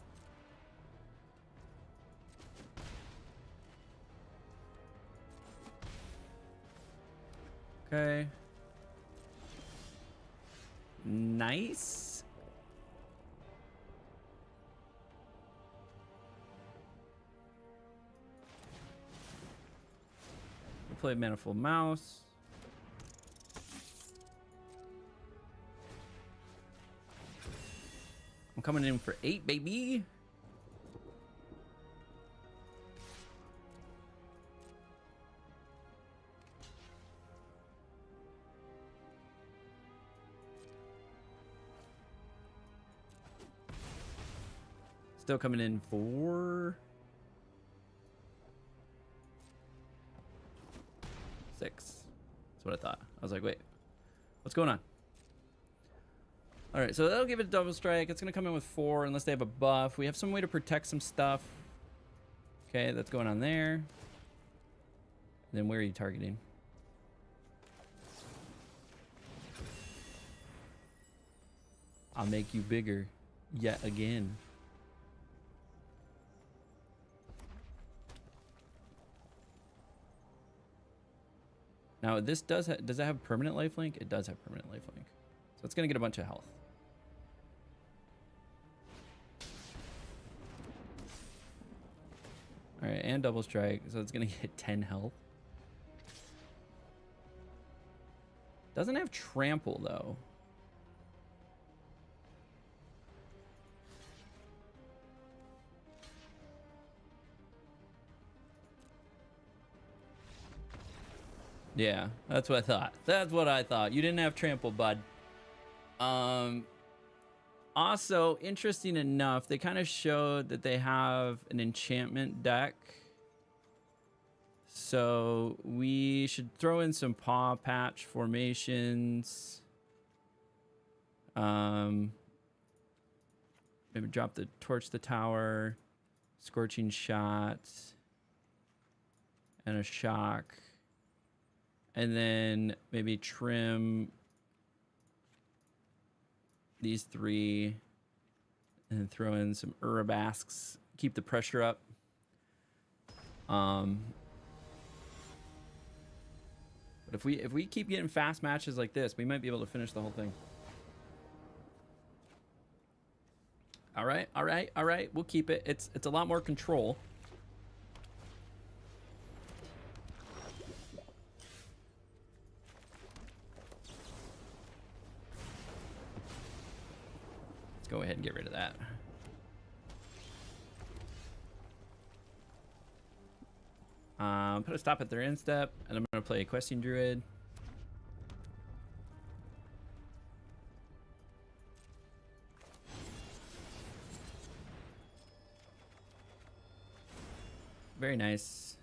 A: Okay. Nice. We'll play Manifold Mouse. I'm coming in for 8, baby. Still coming in for 6. That's what I thought. I was like, wait, what's going on? All right, so that'll give it a double strike. It's going to come in with 4 unless they have a buff. We have some way to protect some stuff. Okay, that's going on there. And then where are you targeting? I'll make you bigger yet again. Now, this does it have permanent lifelink? It does have permanent lifelink. So it's going to get a bunch of health. All right, and double strike, so it's gonna get 10 health. Doesn't have trample though. Yeah, that's what I thought. That's what I thought. You didn't have trample, bud. Also, interesting enough, they kind of showed that they have an enchantment deck. So we should throw in some paw patch formations. Maybe drop the torch the tower, scorching shot, and a shock. And then maybe trim these 3 and then throw in some Urabasks. Keep the pressure up. But if we keep getting fast matches like this, we might be able to finish the whole thing. All right, all right, all right. We'll keep it. It's a lot more control. Let's go ahead and get rid of that. Put a stop at their end step, and I'm gonna play a questing druid. Very nice.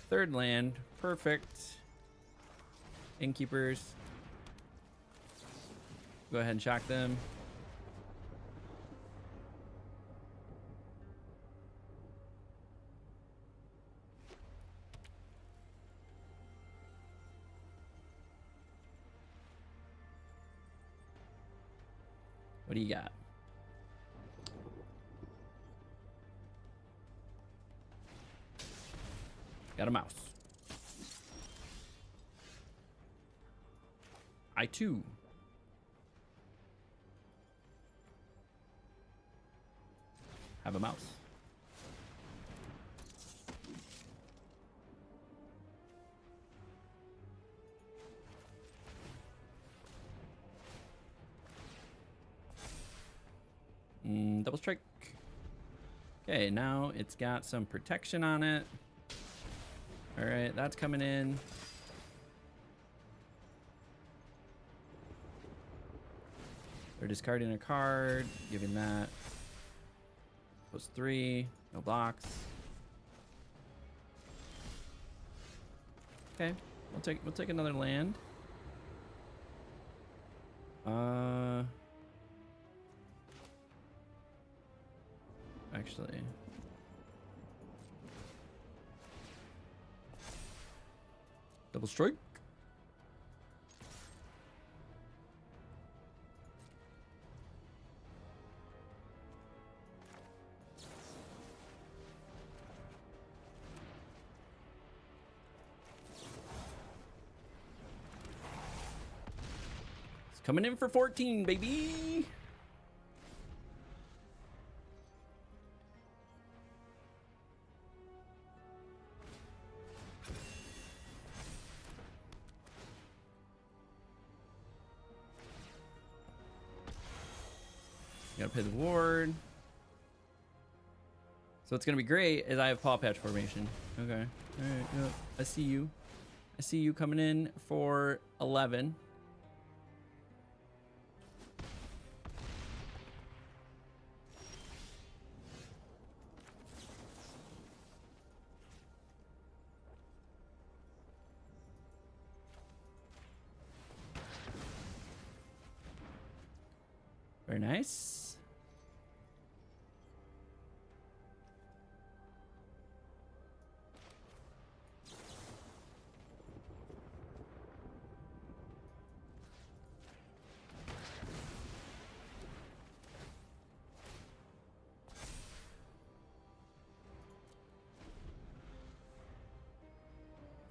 A: Third land, perfect. Innkeepers. Go ahead and shock them. What do you got? Got a mouse. I too. Have a mouse. Double strike. Okay, now it's got some protection on it. All right, that's coming in. They're discarding a card, giving that. Plus 3, no blocks. Okay, we'll take another land. Actually. Double strike. It's coming in for 14, baby. Gotta pay the ward. So what's gonna be great is I have paw patch formation. Okay. Alright, yep. I see you. I see you coming in for 11. Very nice.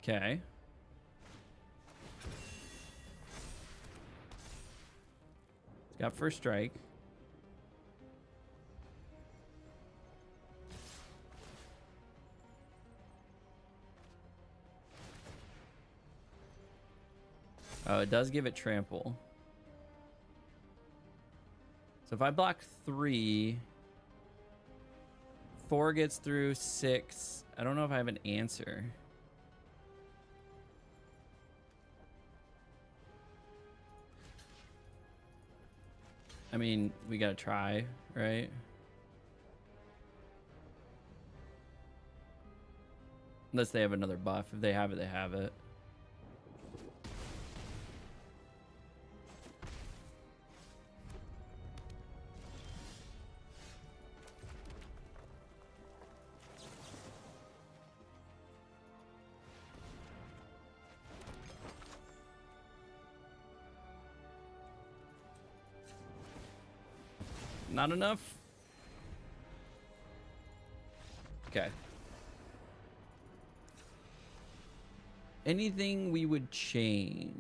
A: Okay. It's got first strike. Oh, it does give it trample. So if I block 3, 4 gets through 6. I don't know if I have an answer. I mean, we gotta try, right? Unless they have another buff. If they have it, they have it. Not enough. Okay. Anything we would change?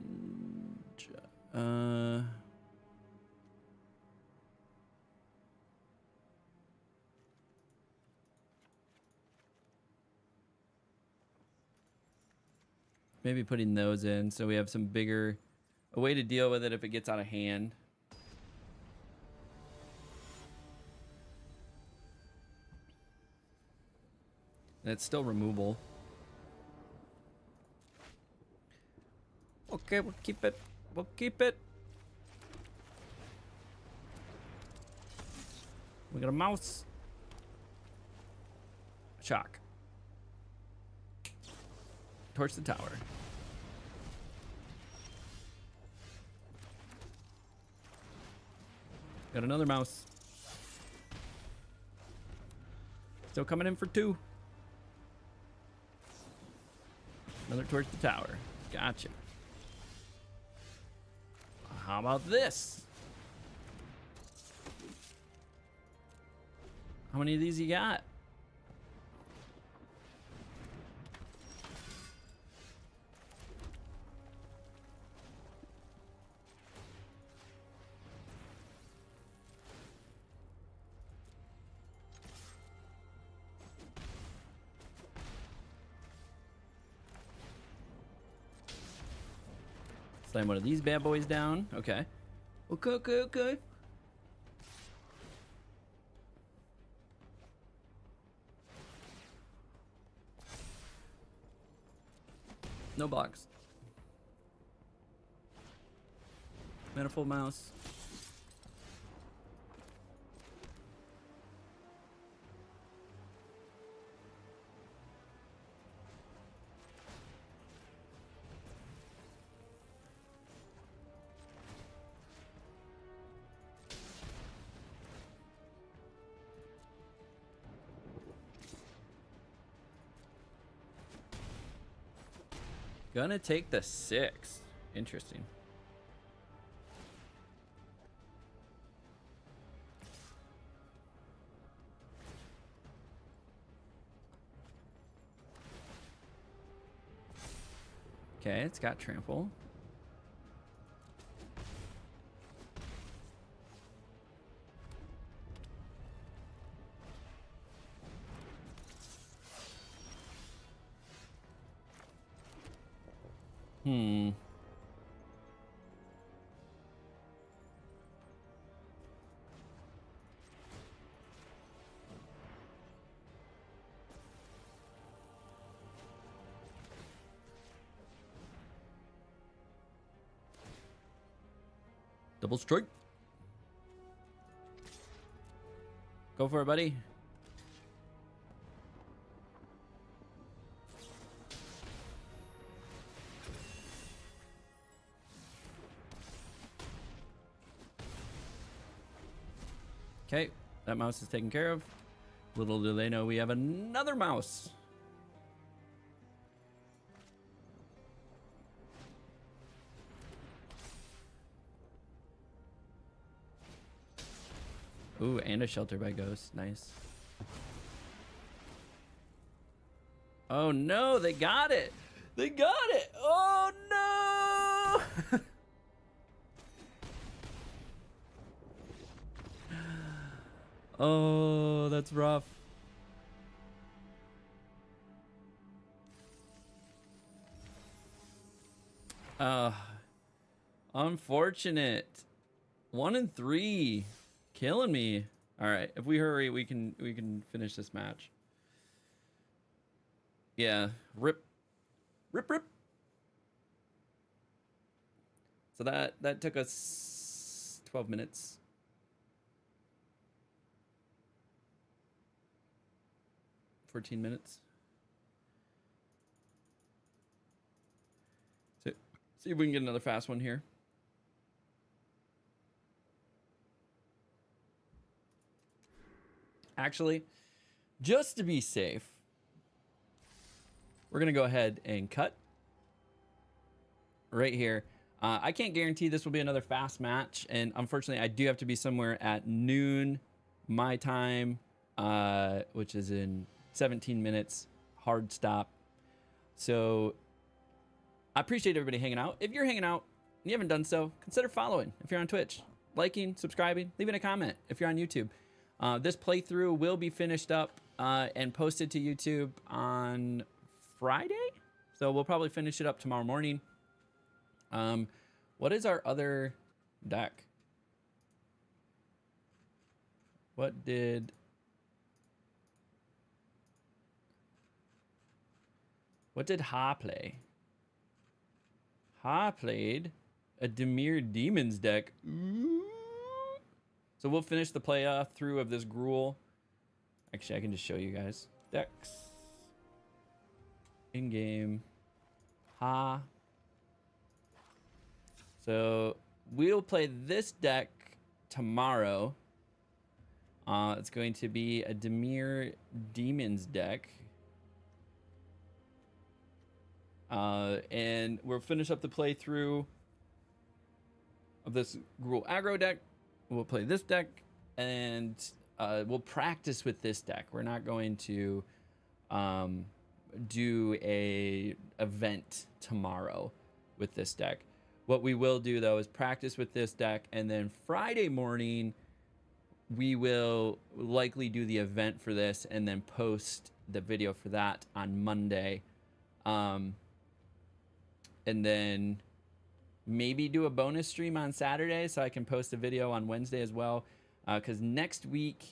A: Maybe putting those in so we have some bigger, a way to deal with it if it gets out of hand. And it's still removable. Okay, we'll keep it. We'll keep it. We got a mouse. Shock. Torch the tower. Got another mouse. Still coming in for 2. Another torch the tower. Gotcha. How about this? How many of these you got? Slam one of these bad boys down. Okay. Okay, okay, okay. No box. Manifold mouse. Gonna take the 6. Interesting. Okay, it's got trample. Double strike. Go for it, buddy. Okay, that mouse is taken care of. Little do they know we have another mouse. Ooh, and a shelter by ghost. Nice. Oh no, they got it. They got it. Oh no. Oh, that's rough. Unfortunate. 1 and 3. Killing me. All right, if we hurry, we can finish this match. Yeah, rip. So that took us 12 minutes. $14 minutes. So, see if we can get another fast one here. Actually, just to be safe, we're going to go ahead and cut right here. I can't guarantee this will be another fast match, and unfortunately, I do have to be somewhere at noon my time, which is in 17 minutes, hard stop. So I appreciate everybody hanging out. If you're hanging out and you haven't done so, consider following. If you're on Twitch, liking, subscribing, leaving a comment. If you're on YouTube, this playthrough will be finished up and posted to YouTube on Friday. So we'll probably finish it up tomorrow morning. What is our other deck? What did Ha play? Ha played a Demir Demons deck. Ooh. So we'll finish the play through of this Gruul. Actually, I can just show you guys. Decks. In-game. Ha. So we'll play this deck tomorrow. It's going to be a Demir Demons deck. And we'll finish up the playthrough of this Gruul aggro deck. We'll play this deck, and we'll practice with this deck. We're not going to do a event tomorrow with this deck. What we will do, though, is practice with this deck, and then Friday morning, we will likely do the event for this and then post the video for that on Monday. And then maybe do a bonus stream on Saturday so I can post a video on Wednesday as well. Because next week,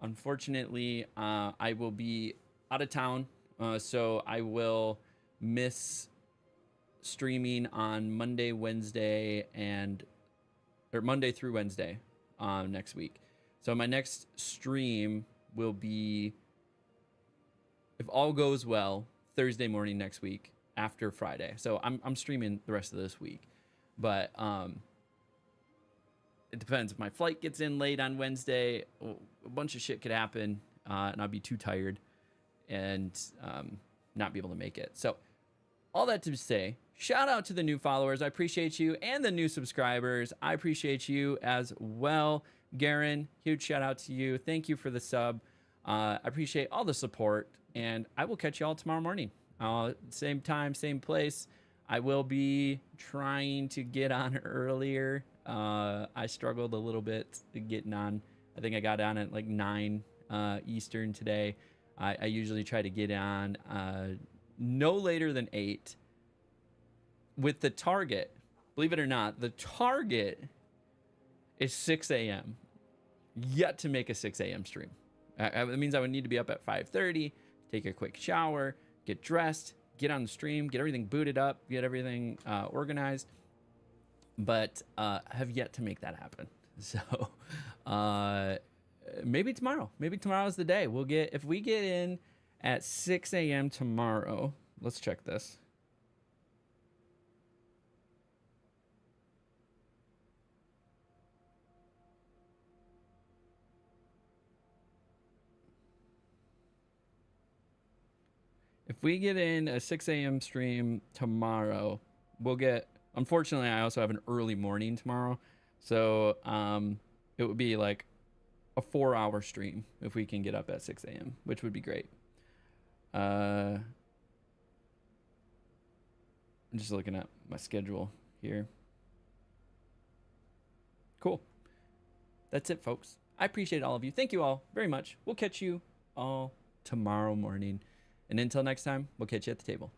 A: unfortunately, I will be out of town. So I will miss streaming on Monday, Wednesday, or Monday through Wednesday next week. So my next stream will be, if all goes well, Thursday morning next week after Friday. So I'm streaming the rest of this week, but it depends. If my flight gets in late on Wednesday, a bunch of shit could happen, and I'll be too tired and not be able to make it. So all that to say, shout out to the new followers. I appreciate you, and the new subscribers. I appreciate you as well. Garen, huge shout out to you. Thank you for the sub. I appreciate all the support, and I will catch you all tomorrow morning. Same time, same place. I will be trying to get on earlier. I struggled a little bit getting on. I think I got on at like 9 Eastern today. I usually try to get on no later than 8 with the target. Believe it or not, the target is 6 a.m. Yet to make a 6 a.m. stream. That means I would need to be up at 5:30, take a quick shower, get dressed, get on the stream, get everything booted up, get everything organized. But have yet to make that happen. So maybe tomorrow. Maybe tomorrow's the day. If we get in at 6 a.m. tomorrow, let's check this. If we get in a 6 a.m. stream tomorrow, we'll get... Unfortunately, I also have an early morning tomorrow. So it would be like a 4-hour stream if we can get up at 6 a.m., which would be great. I'm just looking at my schedule here. Cool. That's it, folks. I appreciate all of you. Thank you all very much. We'll catch you all tomorrow morning. And until next time, we'll catch you at the table.